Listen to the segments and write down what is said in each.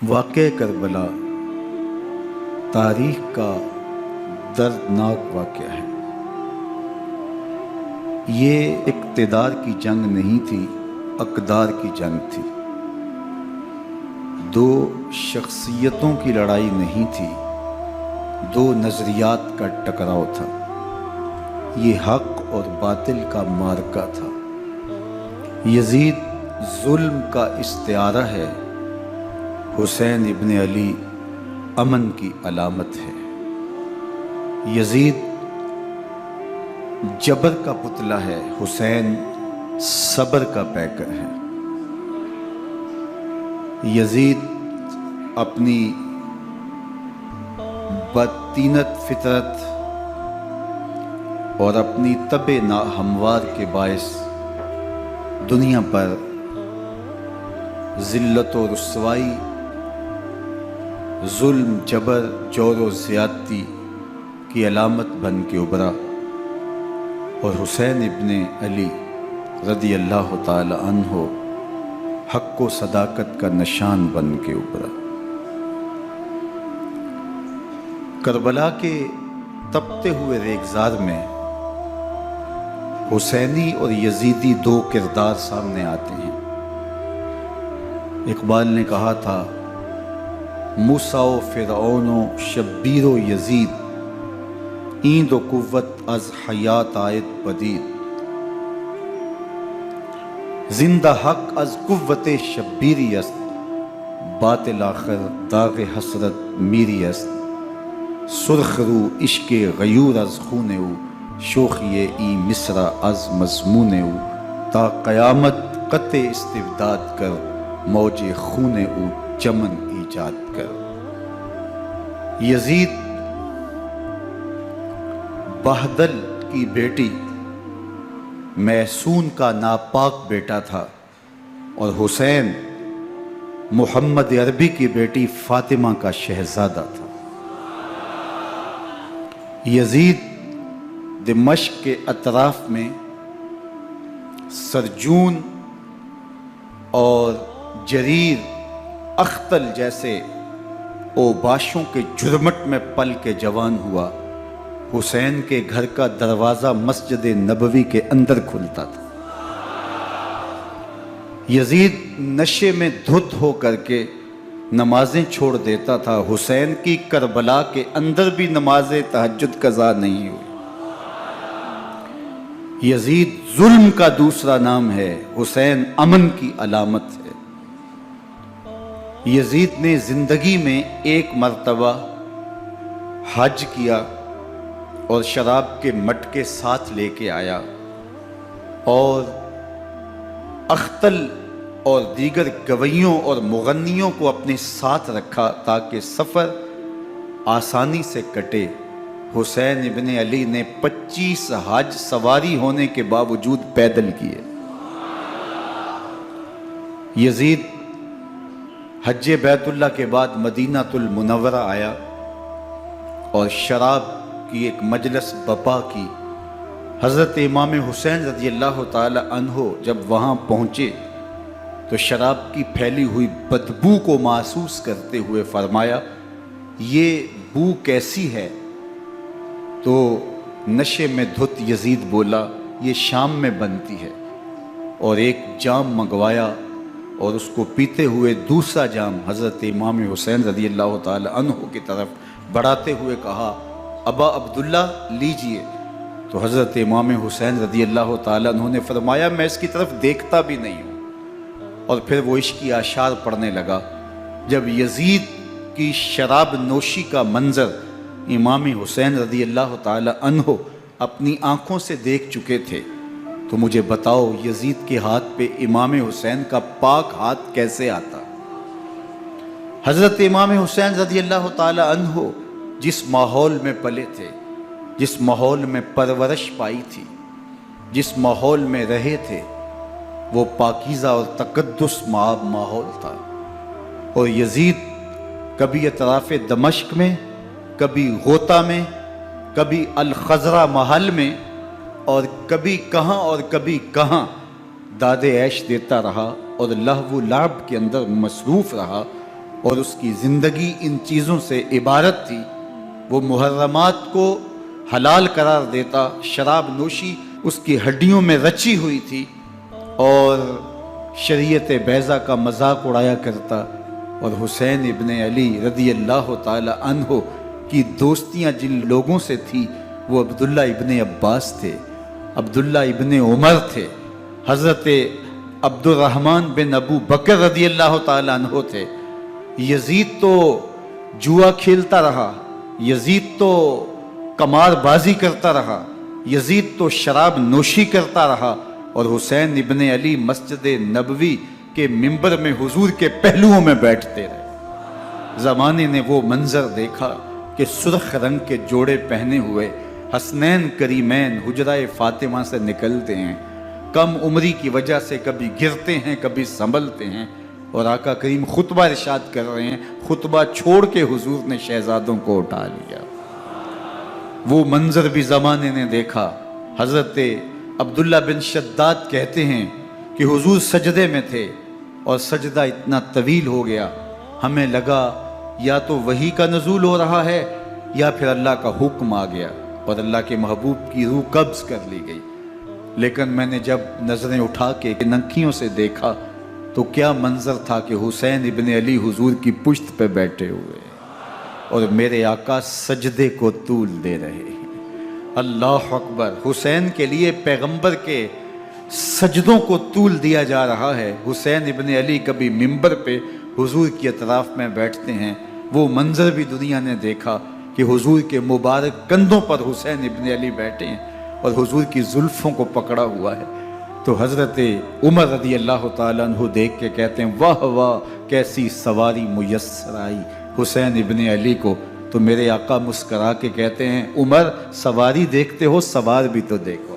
واقعہ کربلا تاریخ کا دردناک واقعہ ہے۔ یہ اقتدار کی جنگ نہیں تھی، اقدار کی جنگ تھی۔ دو شخصیتوں کی لڑائی نہیں تھی، دو نظریات کا ٹکراؤ تھا۔ یہ حق اور باطل کا معرکہ تھا۔ یزید ظلم کا استعارہ ہے، حسین ابن علی امن کی علامت ہے۔ یزید جبر کا پتلا ہے، حسین صبر کا پیکر ہے۔ یزید اپنی بدطینت فطرت اور اپنی طبع ناہموار کے باعث دنیا پر ذلت و رسوائی، ظلم، جبر، جور و زیادتی کی علامت بن کے ابھرا، اور حسین ابن علی رضی اللہ تعالی عنہ حق و صداقت کا نشان بن کے ابھرا۔ کربلا کے تپتے ہوئے ریگزار میں حسینی اور یزیدی دو کردار سامنے آتے ہیں۔ اقبال نے کہا تھا، موسیٰ و فرعون و شبیر و یزید، ایند و قوت از حیات آیت پدید۔ زندہ حق از قوت شبیری است، باطل آخر داغ حسرت میری است۔ سرخ رو عشق غیور از خون او، شوخی ای مصرع از مضمون او۔ تا قیامت قطع استبداد کر، موج خون او چمن ایجاد کر۔ یزید بہدل کی بیٹی محسون کا ناپاک بیٹا تھا، اور حسین محمد عربی کی بیٹی فاطمہ کا شہزادہ تھا۔ یزید دمشق کے اطراف میں سرجون اور جریر، اختل جیسے اوباشوں کے جھرمٹ میں پل کے جوان ہوا۔ حسین کے گھر کا دروازہ مسجد نبوی کے اندر کھلتا تھا۔ یزید نشے میں دھت ہو کر کے نمازیں چھوڑ دیتا تھا۔ حسین کی کربلا کے اندر بھی نماز تہجد قضا نہیں ہوئی۔ یزید ظلم کا دوسرا نام ہے، حسین امن کی علامت ہے۔ یزید نے زندگی میں ایک مرتبہ حج کیا اور شراب کے مٹکے ساتھ لے کے آیا، اور اختل اور دیگر گویوں اور مغنیوں کو اپنے ساتھ رکھا تاکہ سفر آسانی سے کٹے۔ حسین ابن علی نے 25 حج سواری ہونے کے باوجود پیدل کیے۔ یزید حج بیت اللہ کے بعد مدینہ المنورہ آیا اور شراب کی ایک مجلس بپا کی۔ حضرت امام حسین رضی اللہ تعالی عنہ جب وہاں پہنچے تو شراب کی پھیلی ہوئی بدبو کو محسوس کرتے ہوئے فرمایا، یہ بو کیسی ہے؟ تو نشے میں دھت یزید بولا، یہ شام میں بنتی ہے، اور ایک جام منگوایا اور اس کو پیتے ہوئے دوسرا جام حضرت امام حسین رضی اللہ تعالی عنہ کی طرف بڑھاتے ہوئے کہا، ابا عبداللہ لیجئے۔ تو حضرت امام حسین رضی اللہ تعالی عنہ نے فرمایا، میں اس کی طرف دیکھتا بھی نہیں ہوں، اور پھر وہ عشقی اشعار پڑھنے لگا۔ جب یزید کی شراب نوشی کا منظر امام حسین رضی اللہ تعالی عنہ اپنی آنکھوں سے دیکھ چکے تھے، تو مجھے بتاؤ یزید کے ہاتھ پہ امام حسین کا پاک ہاتھ کیسے آتا؟ حضرت امام حسین رضی اللہ تعالی عنہ جس ماحول میں پلے تھے، جس ماحول میں پرورش پائی تھی، جس ماحول میں رہے تھے، وہ پاکیزہ اور تقدس مآب ماحول تھا۔ اور یزید کبھی اطراف دمشق میں، کبھی غوطہ میں، کبھی الخضرہ محل میں، اور کبھی کہاں اور کبھی کہاں داد عیش دیتا رہا اور لہو و لعب کے اندر مصروف رہا، اور اس کی زندگی ان چیزوں سے عبارت تھی۔ وہ محرمات کو حلال قرار دیتا، شراب نوشی اس کی ہڈیوں میں رچی ہوئی تھی، اور شریعت بیضا کا مذاق اڑایا کرتا۔ اور حسین ابن علی رضی اللہ تعالی عنہ کی دوستیاں جن لوگوں سے تھی وہ عبداللہ ابن عباس تھے، عبداللہ ابن عمر تھے، حضرت عبد الرحمن بن ابو بکر رضی اللہ تعالی عنہ تھے۔ یزید تو جوا کھیلتا رہا، یزید تو قمار بازی کرتا رہا، یزید تو شراب نوشی کرتا رہا، اور حسین ابن علی مسجد نبوی کے منبر میں حضور کے پہلوؤں میں بیٹھتے رہے۔ زمانے نے وہ منظر دیکھا کہ سرخ رنگ کے جوڑے پہنے ہوئے حسنین کریمین حجرہ فاطمہ سے نکلتے ہیں، کم عمری کی وجہ سے کبھی گرتے ہیں کبھی سنبھلتے ہیں، اور آقا کریم خطبہ ارشاد کر رہے ہیں، خطبہ چھوڑ کے حضور نے شہزادوں کو اٹھا لیا۔ وہ منظر بھی زمانے نے دیکھا۔ حضرت عبداللہ بن شداد کہتے ہیں کہ حضور سجدے میں تھے اور سجدہ اتنا طویل ہو گیا، ہمیں لگا یا تو وحی کا نزول ہو رہا ہے یا پھر اللہ کا حکم آ گیا اور اللہ کے محبوب کی روح قبض کر لی گئی۔ لیکن میں نے جب نظریں اٹھا کے ننکیوں سے دیکھا تو کیا منظر تھا کہ حسین ابن علی حضور کی پشت پہ بیٹھے ہوئے اور میرے آقا سجدے کو طول دے رہے ہیں۔ اللہ اکبر! حسین کے لیے پیغمبر کے سجدوں کو طول دیا جا رہا ہے۔ حسین ابن علی کبھی منبر پہ حضور کی اطراف میں بیٹھتے ہیں، وہ منظر بھی دنیا نے دیکھا کہ حضور کے مبارک کندھوں پر حسین ابن علی بیٹھے ہیں اور حضور کی زلفوں کو پکڑا ہوا ہے۔ تو حضرت عمر رضی اللہ تعالیٰ عنہ دیکھ کے کہتے ہیں واہ واہ کیسی سواری میسر آئی حسین ابن علی کو۔ تو میرے آقا مسکرا کے کہتے ہیں عمر سواری دیکھتے ہو سوار بھی تو دیکھو۔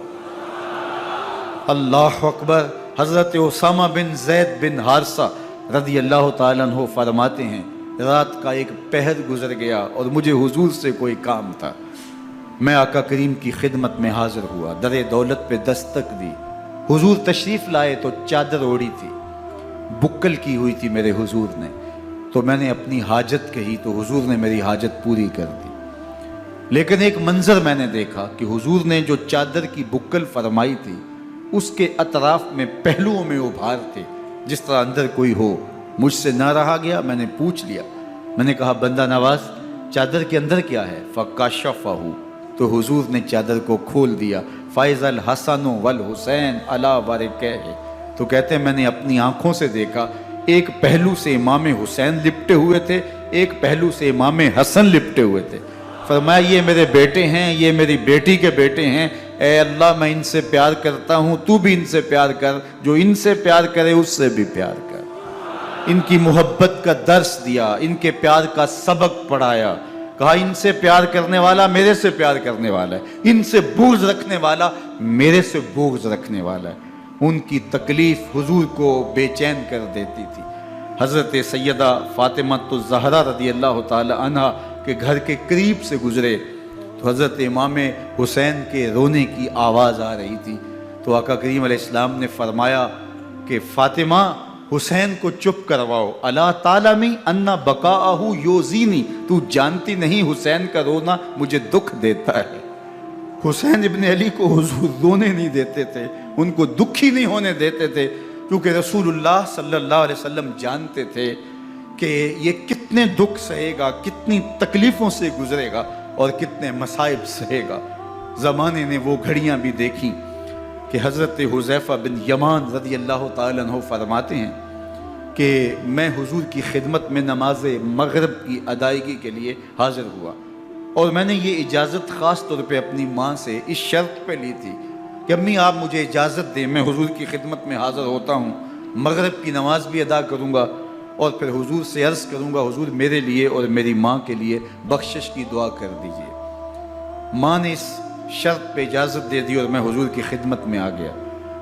اللہ اکبر! حضرت اسامہ بن زید بن حارثہ رضی اللہ تعالیٰ عنہ فرماتے ہیں رات کا ایک پہر گزر گیا اور مجھے حضور سے کوئی کام تھا، میں آقا کریم کی خدمت میں حاضر ہوا، در دولت پہ دستک دی، حضور تشریف لائے تو چادر اوڑی تھی، بکل کی ہوئی تھی میرے حضور نے، تو میں نے اپنی حاجت کہی تو حضور نے میری حاجت پوری کر دی۔ لیکن ایک منظر میں نے دیکھا کہ حضور نے جو چادر کی بکل فرمائی تھی اس کے اطراف میں پہلوؤں میں ابھار تھے جس طرح اندر کوئی ہو۔ مجھ سے نہ رہا گیا، میں نے پوچھ لیا، میں نے کہا بندہ نواز چادر کے اندر کیا ہے؟ فَكَشَفَهُ، تو حضور نے چادر کو کھول دیا۔ فَإِذَا الْحَسَنُ وَالْحُسَيْنُ عَلَىٰ وَرِكَيْهِ، تو کہتے ہیں میں نے اپنی آنکھوں سے دیکھا ایک پہلو سے امام حسین لپٹے ہوئے تھے، ایک پہلو سے امام حسن لپٹے ہوئے تھے۔ فرمایا یہ میرے بیٹے ہیں، یہ میری بیٹی کے بیٹے ہیں، اے اللہ میں ان سے پیار کرتا ہوں، تو بھی ان سے پیار کر، جو ان سے پیار کرے اس سے بھی پیار کر۔ ان کی محبت کا درس دیا، ان کے پیار کا سبق پڑھایا، کہا ان سے پیار کرنے والا میرے سے پیار کرنے والا ہے، ان سے بغض رکھنے والا میرے سے بغض رکھنے والا ہے۔ ان کی تکلیف حضور کو بے چین کر دیتی تھی۔ حضرت سیدہ فاطمہ الزہرا رضی اللہ تعالی عنہ کے گھر کے قریب سے گزرے تو حضرت امام حسین کے رونے کی آواز آ رہی تھی، تو آقا کریم علیہ السلام نے فرمایا کہ فاطمہ حسین کو چپ کرواؤ، الا تعلمی ان بقاءہ یوزینی، تو جانتی نہیں حسین کا رونا مجھے دکھ دیتا ہے۔ حسین ابن علی کو حضور رونے نہیں دیتے تھے، ان کو دکھی نہیں ہونے دیتے تھے، کیونکہ رسول اللہ صلی اللہ علیہ وسلم جانتے تھے کہ یہ کتنے دکھ سہے گا، کتنی تکلیفوں سے گزرے گا اور کتنے مصائب سہے گا۔ زمانے نے وہ گھڑیاں بھی دیکھیں کہ حضرت حذیفہ بن یمان رضی اللہ تعالیٰ عنہ فرماتے ہیں کہ میں حضور کی خدمت میں نماز مغرب کی ادائیگی کے لیے حاضر ہوا، اور میں نے یہ اجازت خاص طور پہ اپنی ماں سے اس شرط پہ لی تھی کہ امی آپ مجھے اجازت دیں، میں حضور کی خدمت میں حاضر ہوتا ہوں، مغرب کی نماز بھی ادا کروں گا اور پھر حضور سے عرض کروں گا حضور میرے لیے اور میری ماں کے لیے بخشش کی دعا کر دیجئے۔ ماں نے اس شرط پہ اجازت دے دی اور میں حضور کی خدمت میں آ گیا،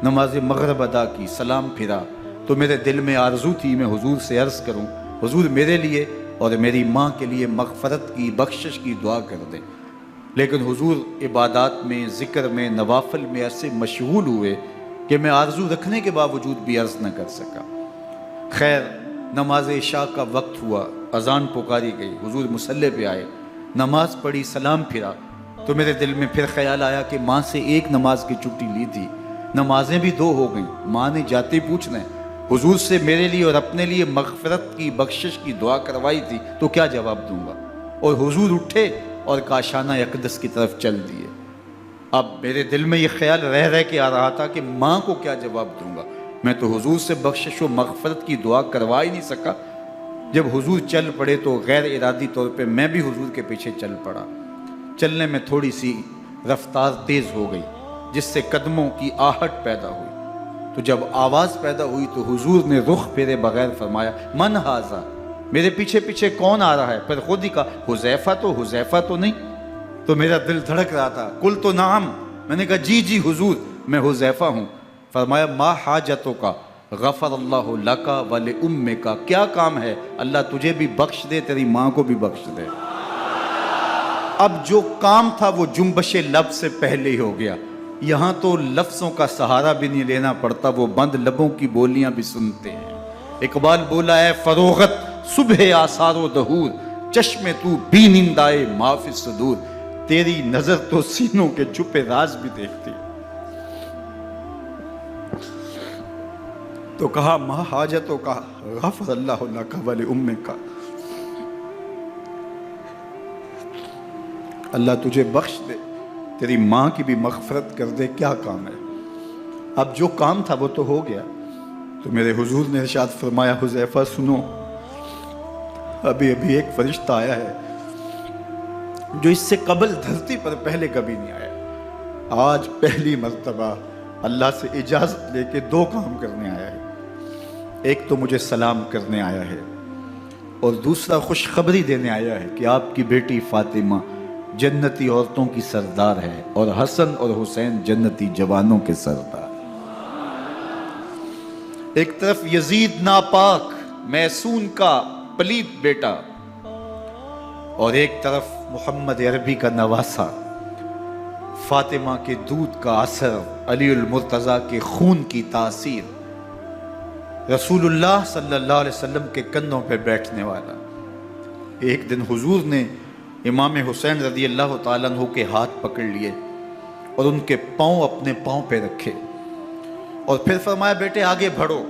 نماز مغرب ادا کی، سلام پھرا تو میرے دل میں آرزو تھی میں حضور سے عرض کروں حضور میرے لیے اور میری ماں کے لیے مغفرت کی بخشش کی دعا کر دیں، لیکن حضور عبادات میں ذکر میں نوافل میں ایسے مشغول ہوئے کہ میں آرزو رکھنے کے باوجود بھی عرض نہ کر سکا۔ خیر نماز عشاء کا وقت ہوا، اذان پکاری گئی، حضور مصلی پہ آئے، نماز پڑھی، سلام پھرا، تو میرے دل میں پھر خیال آیا کہ ماں سے ایک نماز کی چھٹی لی تھی، نمازیں بھی 2 ہو گئیں، ماں نے جاتے پوچھنا ہے حضور سے میرے لیے اور اپنے لیے مغفرت کی بخشش کی دعا کروائی تھی تو کیا جواب دوں گا؟ اور حضور اٹھے اور کاشانہ اقدس کی طرف چل دیے۔ اب میرے دل میں یہ خیال رہ کے آ رہا تھا کہ ماں کو کیا جواب دوں گا؟ میں تو حضور سے بخشش و مغفرت کی دعا کروا ہی نہیں سکا۔ جب حضور چل پڑے تو غیر ارادی طور پہ میں بھی حضور کے پیچھے چل پڑا۔ چلنے میں تھوڑی سی رفتار تیز ہو گئی جس سے قدموں کی آہٹ پیدا ہوئی، تو جب آواز پیدا ہوئی تو حضور نے رخ پھیرے بغیر فرمایا من ھذا، میرے پیچھے پیچھے کون آ رہا ہے؟ پھر خود ہی کہا حذیفہ تو نہیں؟ تو میرا دل دھڑک رہا تھا، قلت نعم، میں نے کہا جی جی حضور میں حذیفہ ہوں۔ فرمایا ما حاجتوں کا غفر اللہ لکا ولأمکا، کیا کام ہے؟ اللہ تجھے بھی بخش دے، تیری ماں کو بھی بخش دے۔ اب جو کام تھا وہ جنبش لب سے پہلے ہی ہو گیا، یہاں تو لفظوں کا سہارا بھی نہیں لینا پڑتا، وہ بند لبوں کی بولیاں بھی سنتے ہیں۔ اقبال بولا ہے فروغت صبح آثار و دہور، چشم تو بینندائے ما فی الصدور، تیری نظر تو سینوں کے چھپے راز بھی دیکھتی۔ تو کہا ما حاجتوں کا غفر اللہ لکا ولأمکا، اللہ تجھے بخش دے، تیری ماں کی بھی مغفرت کر دے، کیا کام ہے؟ اب جو کام تھا وہ تو ہو گیا۔ تو میرے حضور نے ارشاد فرمایا حذیفہ سنو، ابھی ایک فرشتہ آیا ہے جو اس سے قبل دھرتی پر پہلے کبھی نہیں آیا، آج پہلی مرتبہ اللہ سے اجازت لے کے 2 کام کرنے آیا ہے۔ ایک تو مجھے سلام کرنے آیا ہے اور دوسرا خوشخبری دینے آیا ہے کہ آپ کی بیٹی فاطمہ جنتی عورتوں کی سردار ہے اور حسن اور حسین جنتی جوانوں کے سردار۔ ایک طرف یزید ناپاک میسون کا پلیت بیٹا اور ایک طرف محمد عربی کا نواسا، فاطمہ کے دودھ کا اثر، علی المرتضیٰ کے خون کی تاثیر، رسول اللہ صلی اللہ علیہ وسلم کے کندھوں پہ بیٹھنے والا۔ ایک دن حضور نے امام حسین رضی اللہ تعالیٰ عنہ کے ہاتھ پکڑ لیے اور ان کے پاؤں اپنے پاؤں پہ رکھے اور پھر فرمایا بیٹے آگے بڑھو،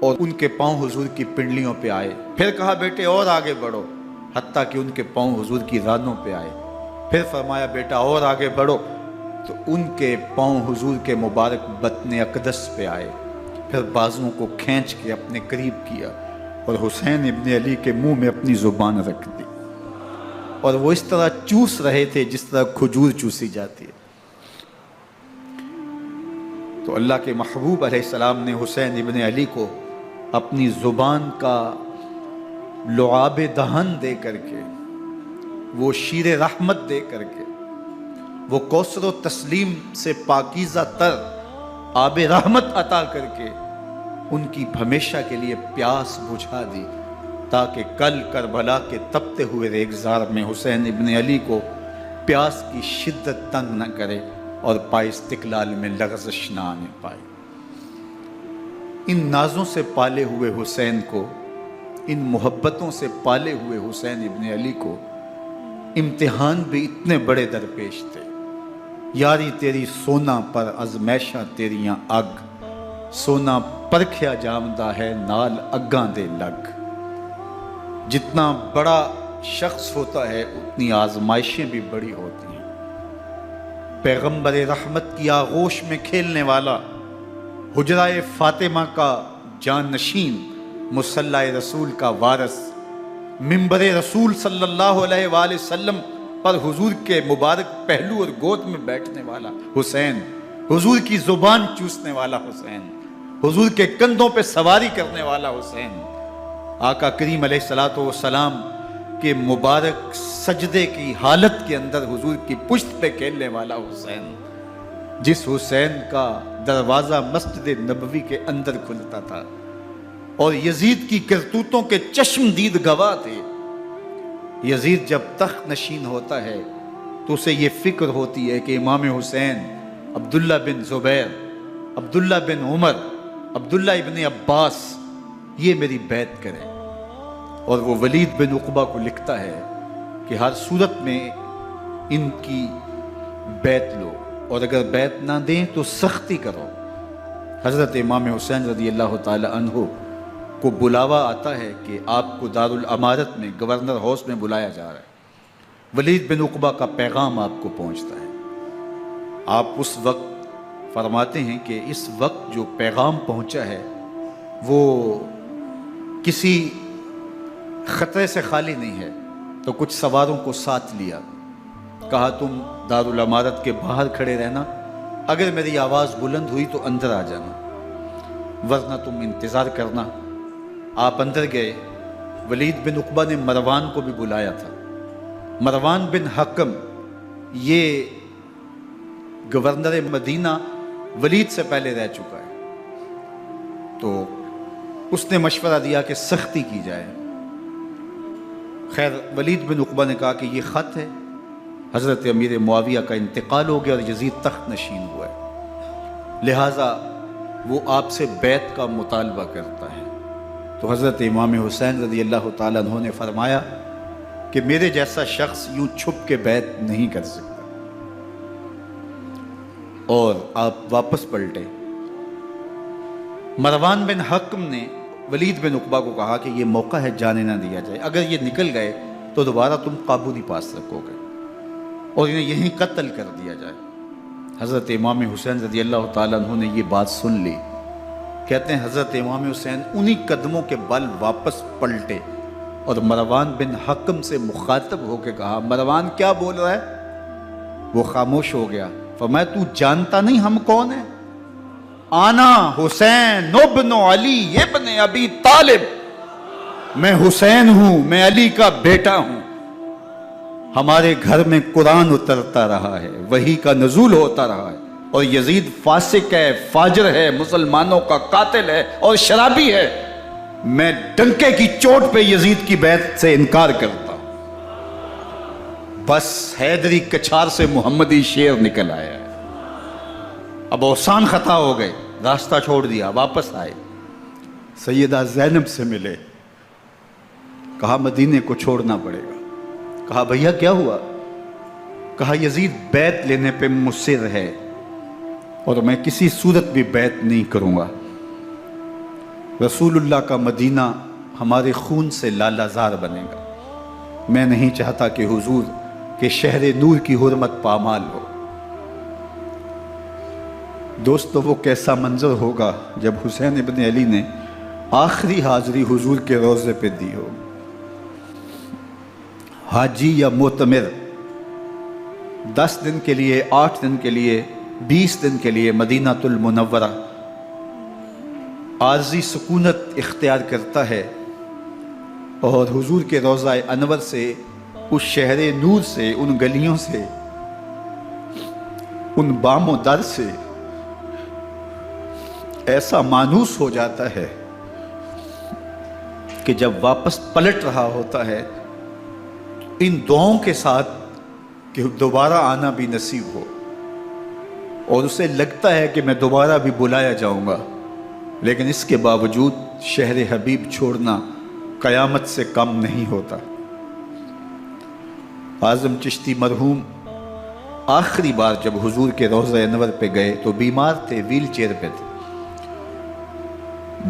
اور ان کے پاؤں حضور کی پنڈلیوں پہ آئے۔ پھر کہا بیٹے اور آگے بڑھو، حتیٰ کہ ان کے پاؤں حضور کی رانوں پہ آئے۔ پھر فرمایا بیٹا اور آگے بڑھو، تو ان کے پاؤں حضور کے مبارک بطن اقدس پہ آئے۔ پھر بازوؤں کو کھینچ کے اپنے قریب کیا اور حسین ابن علی کے منہ میں اپنی زبان رکھ دی، اور وہ اس طرح چوس رہے تھے جس طرح کھجور چوسی جاتی ہے۔ تو اللہ کے محبوب علیہ السلام نے حسین ابن علی کو اپنی زبان کا لعاب دہن دے کر کے، وہ شیر رحمت دے کر کے، وہ کوثر و تسلیم سے پاکیزہ تر آب رحمت عطا کر کے ان کی ہمیشہ کے لیے پیاس بجھا دی، تاکہ کل کربلا کے تپتے ہوئے ریگزار میں حسین ابن علی کو پیاس کی شدت تنگ نہ کرے اور پائے استقلال میں لغزش نہ آنے پائے۔ ان نازوں سے پالے ہوئے حسین کو، ان محبتوں سے پالے ہوئے حسین ابن علی کو امتحان بھی اتنے بڑے درپیش تھے۔ یاری تیری سونا پر ازمیشاں تیریاں اگ، سونا پرکھیا جامدہ ہے نال اگاں دے لگ۔ جتنا بڑا شخص ہوتا ہے اتنی آزمائشیں بھی بڑی ہوتی ہیں۔ پیغمبر رحمت کی آغوش میں کھیلنے والا، حجرہ فاطمہ کا جانشین، مصلی رسول کا وارث، منبر رسول صلی اللہ علیہ وآلہ وسلم پر حضور کے مبارک پہلو اور گود میں بیٹھنے والا حسین، حضور کی زبان چوسنے والا حسین، حضور کے کندھوں پہ سواری کرنے والا حسین، آقا کریم علیہ السلام کے مبارک سجدے کی حالت کے اندر حضور کی پشت پہ کھیلنے والا حسین، جس حسین کا دروازہ مسجد نبوی کے اندر کھلتا تھا اور یزید کی کرتوتوں کے چشمدید گواہ تھے۔ یزید جب تخت نشین ہوتا ہے تو اسے یہ فکر ہوتی ہے کہ امام حسین عبداللہ بن زبیر، عبداللہ بن عمر، عبداللہ ابن عباس یہ میری بیعت کریں۔ اور وہ ولید بن عقبہ کو لکھتا ہے کہ ہر صورت میں ان کی بیعت لو، اور اگر بیعت نہ دیں تو سختی کرو۔ حضرت امام حسین رضی اللہ تعالی عنہ کو بلاوا آتا ہے کہ آپ کو دارالامارت میں گورنر ہاؤس میں بلایا جا رہا ہے، ولید بن عقبہ کا پیغام آپ کو پہنچتا ہے۔ آپ اس وقت فرماتے ہیں کہ اس وقت جو پیغام پہنچا ہے وہ کسی خطرے سے خالی نہیں ہے، تو کچھ سواروں کو ساتھ لیا، کہا تم دارالامارت کے باہر کھڑے رہنا، اگر میری آواز بلند ہوئی تو اندر آ جانا، ورنہ تم انتظار کرنا۔ آپ اندر گئے۔ ولید بن عقبہ نے مروان کو بھی بلایا تھا۔ مروان بن حکم یہ گورنر مدینہ ولید سے پہلے رہ چکا ہے، تو اس نے مشورہ دیا کہ سختی کی جائے۔ خیر ولید بن عقبہ نے کہا کہ یہ خط ہے، حضرت امیر معاویہ کا انتقال ہو گیا اور یزید تخت نشین ہوا ہے، لہٰذا وہ آپ سے بیعت کا مطالبہ کرتا ہے۔ تو حضرت امام حسین رضی اللہ تعالیٰ عنہ نے فرمایا کہ میرے جیسا شخص یوں چھپ کے بیعت نہیں کر سکتا، اور آپ واپس پلٹے۔ مروان بن حکم نے ولید بن عقبہ کو کہا کہ یہ موقع ہے جانے نہ دیا جائے، اگر یہ نکل گئے تو دوبارہ تم قابو نہیں پا سکو گے، اور انہیں یہیں قتل کر دیا جائے۔ حضرت امام حسین رضی اللہ تعالیٰ عنہ نے یہ بات سن لی۔ کہتے ہیں حضرت امام حسین انہی قدموں کے بل واپس پلٹے اور مروان بن حکم سے مخاطب ہو کے کہا، مروان کیا بول رہا ہے؟ وہ خاموش ہو گیا۔ فرمایا تو جانتا نہیں ہم کون ہیں؟ آنا حسین ابن علی ابن ابی طالب، میں حسین ہوں، میں علی کا بیٹا ہوں، ہمارے گھر میں قرآن اترتا رہا ہے، وحی کا نزول ہوتا رہا ہے، اور یزید فاسق ہے، فاجر ہے، مسلمانوں کا قاتل ہے اور شرابی ہے، میں ڈنکے کی چوٹ پہ یزید کی بیعت سے انکار کرتا ہوں۔ بس حیدری کچھار سے محمدی شیر نکل آیا ہے۔ اب اوسان خطا ہو گئے، راستہ چھوڑ دیا، واپس آئے، سیدہ زینب سے ملے، کہا مدینے کو چھوڑنا پڑے گا۔ کہا بھیا کیا ہوا؟ کہا یزید بیعت لینے پہ مصر ہے اور میں کسی صورت بھی بیعت نہیں کروں گا۔ رسول اللہ کا مدینہ ہمارے خون سے لالہ زار بنے گا، میں نہیں چاہتا کہ حضور کے شہر نور کی حرمت پامال ہو۔ دوستو وہ کیسا منظر ہوگا جب حسین ابن علی نے آخری حاضری حضور کے روضے پہ دی ہو۔ حاجی یا معتمر 10 دن کے لیے، 8 دن کے لیے، 20 دن کے لیے مدینہ المنورہ عارضی سکونت اختیار کرتا ہے، اور حضور کے روضہ انور سے، اس شہر نور سے، ان گلیوں سے، ان بام و در سے ایسا مانوس ہو جاتا ہے کہ جب واپس پلٹ رہا ہوتا ہے ان دعاؤں کے ساتھ کہ دوبارہ آنا بھی نصیب ہو، اور اسے لگتا ہے کہ میں دوبارہ بھی بلایا جاؤں گا، لیکن اس کے باوجود شہر حبیب چھوڑنا قیامت سے کم نہیں ہوتا۔ اعظم چشتی مرحوم آخری بار جب حضور کے روضہ انور پہ گئے تو بیمار تھے، ویل چیئر پہ تھے۔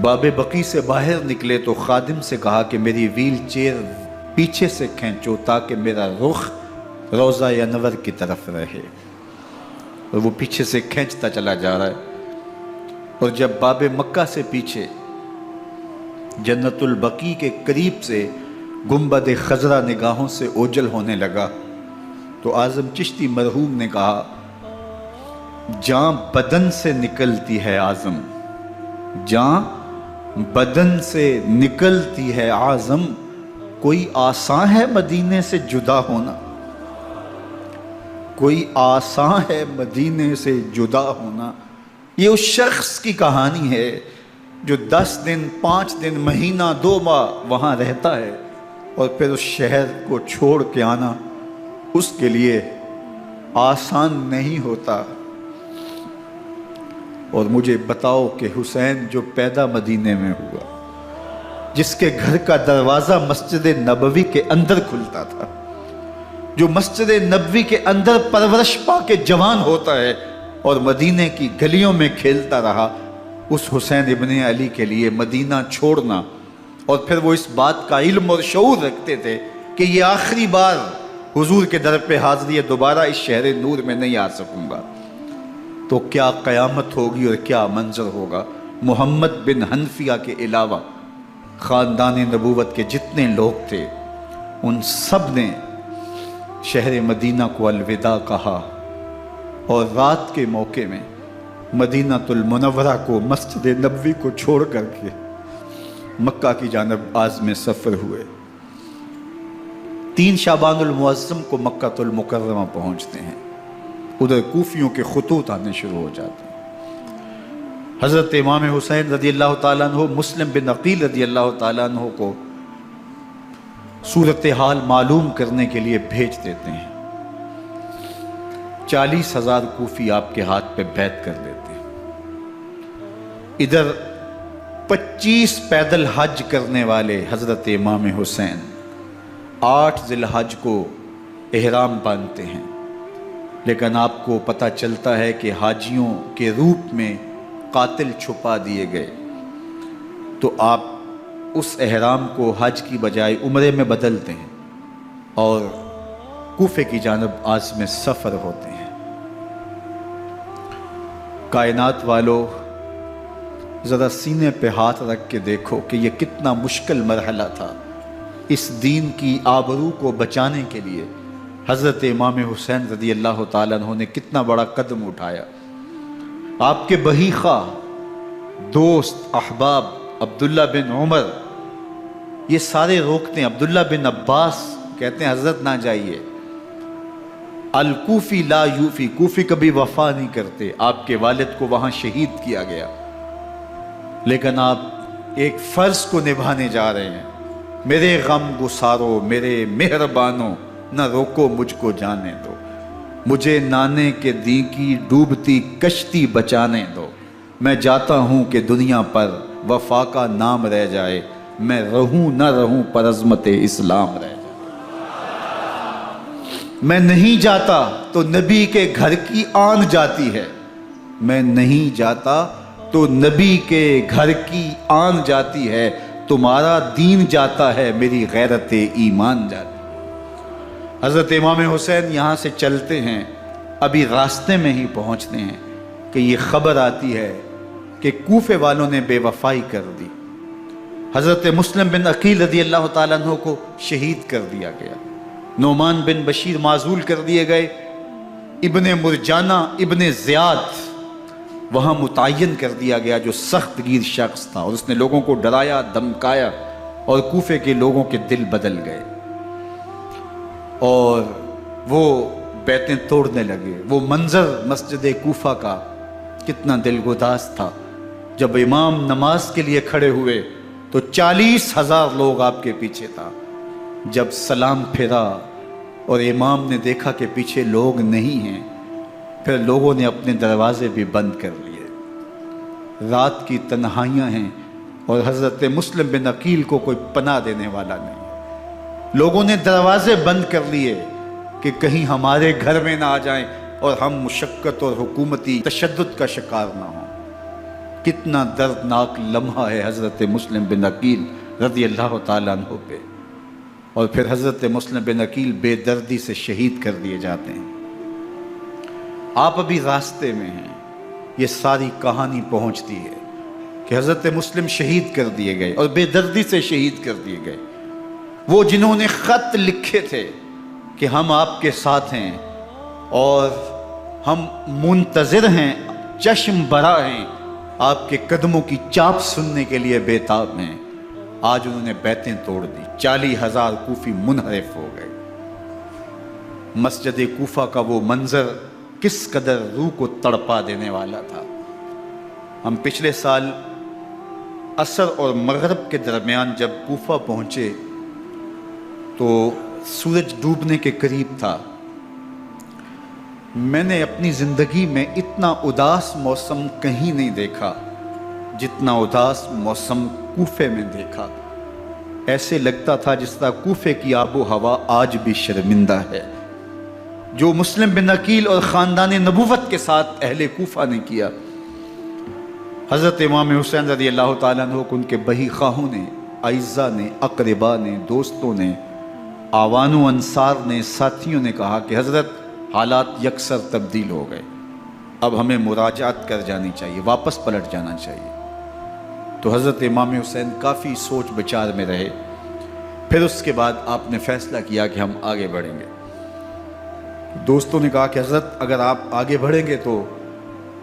باب بقی سے باہر نکلے تو خادم سے کہا کہ میری ویل چیئر پیچھے سے کھینچو تاکہ میرا رخ روضہ انور کی طرف رہے، اور وہ پیچھے سے کھینچتا چلا جا رہا ہے، اور جب باب مکہ سے پیچھے جنت البقیع کے قریب سے گنبد خضرا نگاہوں سے اوجل ہونے لگا تو اعظم چشتی مرحوم نے کہا، جاں بدن سے نکلتی ہے اعظم، جاں بدن سے نکلتی ہے اعظم، کوئی آسان ہے مدینے سے جدا ہونا، کوئی آسان ہے مدینے سے جدا ہونا۔ یہ اس شخص کی کہانی ہے جو 10 دن، 5 دن، مہینہ، 2 ماہ وہاں رہتا ہے، اور پھر اس شہر کو چھوڑ کے آنا اس کے لیے آسان نہیں ہوتا۔ اور مجھے بتاؤ کہ حسین جو پیدا مدینے میں ہوا، جس کے گھر کا دروازہ مسجد نبوی کے اندر کھلتا تھا، جو مسجد نبوی کے اندر پرورش پا کے جوان ہوتا ہے اور مدینے کی گلیوں میں کھیلتا رہا، اس حسین ابن علی کے لیے مدینہ چھوڑنا، اور پھر وہ اس بات کا علم اور شعور رکھتے تھے کہ یہ آخری بار حضور کے در پہ حاضری ہے، دوبارہ اس شہر نور میں نہیں آ سکوں گا، تو کیا قیامت ہوگی اور کیا منظر ہوگا۔ محمد بن حنفیہ کے علاوہ خاندان نبوت کے جتنے لوگ تھے ان سب نے شہر مدینہ کو الوداع کہا، اور رات کے موقع میں مدینہ المنورہ کو، مسجد نبوی کو چھوڑ کر کے مکہ کی جانب عازم سفر ہوئے۔ 3 شعبان المعظم کو مکہ المکرمہ پہنچتے ہیں، ادھر کوفیوں کے خطوط آنے شروع ہو جاتے ہیں۔ حضرت امام حسین رضی اللہ تعالیٰ عنہ مسلم بن عقیل رضی اللہ تعالیٰ عنہ کو صورتحال معلوم کرنے کے لیے بھیج دیتے ہیں۔ 40,000 کوفی آپ کے ہاتھ پہ بیعت کر دیتے ہیں۔ ادھر 25 پیدل حج کرنے والے حضرت امام حسین 8 ذی الحج کو احرام باندھتے ہیں، لیکن آپ کو پتہ چلتا ہے کہ حاجیوں کے روپ میں قاتل چھپا دیے گئے، تو آپ اس احرام کو حج کی بجائے عمرے میں بدلتے ہیں اور کوفے کی جانب عازم سفر ہوتے ہیں۔ کائنات والو، ذرا سینے پہ ہاتھ رکھ کے دیکھو کہ یہ کتنا مشکل مرحلہ تھا۔ اس دین کی آبرو کو بچانے کے لیے حضرت امام حسین رضی اللہ تعالیٰ عنہ نے کتنا بڑا قدم اٹھایا۔ آپ کے بہی خواہ، دوست، احباب عبداللہ بن عمر یہ سارے روکتے ہیں، عبداللہ بن عباس کہتے ہیں حضرت نہ جائیے، الکوفی لا یوفی، کوفی کبھی وفا نہیں کرتے، آپ کے والد کو وہاں شہید کیا گیا، لیکن آپ ایک فرض کو نبھانے جا رہے ہیں۔ میرے غم گسارو، میرے مہربانو، نہ روکو مجھ کو جانے دو، مجھے نانے کے دی کی ڈوبتی کشتی بچانے دو، میں جاتا ہوں کہ دنیا پر وفا کا نام رہ جائے، میں رہوں نہ رہوں پر عظمت اسلام رہ جائے۔ میں نہیں جاتا تو نبی کے گھر کی آن جاتی ہے، میں نہیں جاتا تو نبی کے گھر کی آن جاتی ہے، تمہارا دین جاتا ہے، میری غیرت ایمان جاتی ہے۔ حضرت امام حسین یہاں سے چلتے ہیں، ابھی راستے میں ہی پہنچتے ہیں کہ یہ خبر آتی ہے کہ کوفے والوں نے بے وفائی کر دی، حضرت مسلم بن عقیل رضی اللہ تعالیٰ عنہ کو شہید کر دیا گیا، نعمان بن بشیر معزول کر دیے گئے، ابن مرجانہ ابن زیاد وہاں متعین کر دیا گیا جو سخت گیر شخص تھا، اور اس نے لوگوں کو ڈرایا، دھمکایا، اور کوفے کے لوگوں کے دل بدل گئے اور وہ بیعتیں توڑنے لگے۔ وہ منظر مسجد کوفہ کا کتنا دلگداز تھا، جب امام نماز کے لیے کھڑے ہوئے تو 40,000 لوگ آپ کے پیچھے تھا۔ جب سلام پھیرا اور امام نے دیکھا کہ پیچھے لوگ نہیں ہیں، پھر لوگوں نے اپنے دروازے بھی بند کر لیے۔ رات کی تنہائیاں ہیں اور حضرت مسلم بن عقیل کو کوئی پناہ دینے والا نہیں، لوگوں نے دروازے بند کر لیے کہ کہیں ہمارے گھر میں نہ آ جائیں اور ہم مشقت اور حکومتی تشدد کا شکار نہ ہوں۔ کتنا دردناک لمحہ ہے حضرت مسلم بن عقیل رضی اللہ تعالیٰ عنہ پہ، اور پھر حضرت مسلم بن عقیل بے دردی سے شہید کر دیے جاتے ہیں۔ آپ ابھی راستے میں ہیں، یہ ساری کہانی پہنچتی ہے کہ حضرت مسلم شہید کر دیے گئے اور بے دردی سے شہید کر دیے گئے۔ وہ جنہوں نے خط لکھے تھے کہ ہم آپ کے ساتھ ہیں اور ہم منتظر ہیں، چشم برا ہیں، آپ کے قدموں کی چاپ سننے کے لیے بےتاب ہیں، آج انہوں نے بیعتیں توڑ دی۔ 40,000 کوفی منحرف ہو گئے۔ مسجد کوفہ کا وہ منظر کس قدر روح کو تڑپا دینے والا تھا۔ ہم پچھلے سال عصر اور مغرب کے درمیان جب کوفہ پہنچے تو سورج ڈوبنے کے قریب تھا۔ میں نے اپنی زندگی میں اتنا اداس موسم کہیں نہیں دیکھا جتنا اداس موسم کوفے میں دیکھا۔ ایسے لگتا تھا جس طرح کوفے کی آب و ہوا آج بھی شرمندہ ہے۔ جو مسلم بن عقیل اور خاندان نبوت کے ساتھ اہل کوفہ نے کیا، حضرت امام حسین رضی اللہ تعالیٰ عنہ کو ان کے بہی خواہوں نے، اعزاء نے، اقربا نے، دوستوں نے، آوان و انصار نے، ساتھیوں نے کہا کہ حضرت حالات یکسر تبدیل ہو گئے، اب ہمیں مراجعت کر جانی چاہیے، واپس پلٹ جانا چاہیے۔ تو حضرت امام حسین کافی سوچ بچار میں رہے، پھر اس کے بعد آپ نے فیصلہ کیا کہ ہم آگے بڑھیں گے۔ دوستوں نے کہا کہ حضرت اگر آپ آگے بڑھیں گے تو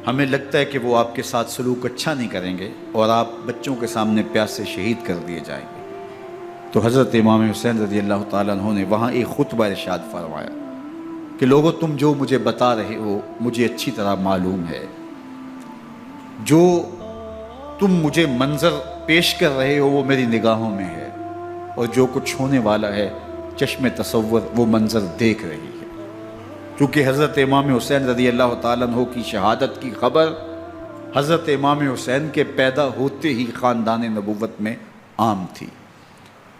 ہمیں لگتا ہے کہ وہ آپ کے ساتھ سلوک اچھا نہیں کریں گے اور آپ بچوں کے سامنے پیاسے شہید کر دیے جائیں گے۔ تو حضرت امام حسین رضی اللہ تعالیٰ عنہ نے وہاں ایک خطبہ ارشاد فرمایا کہ لوگو تم جو مجھے بتا رہے ہو مجھے اچھی طرح معلوم ہے، جو تم مجھے منظر پیش کر رہے ہو وہ میری نگاہوں میں ہے، اور جو کچھ ہونے والا ہے چشم تصور وہ منظر دیکھ رہی ہے۔ کیونکہ حضرت امام حسین رضی اللہ تعالیٰ عنہ کی شہادت کی خبر حضرت امام حسین کے پیدا ہوتے ہی خاندان نبوت میں عام تھی۔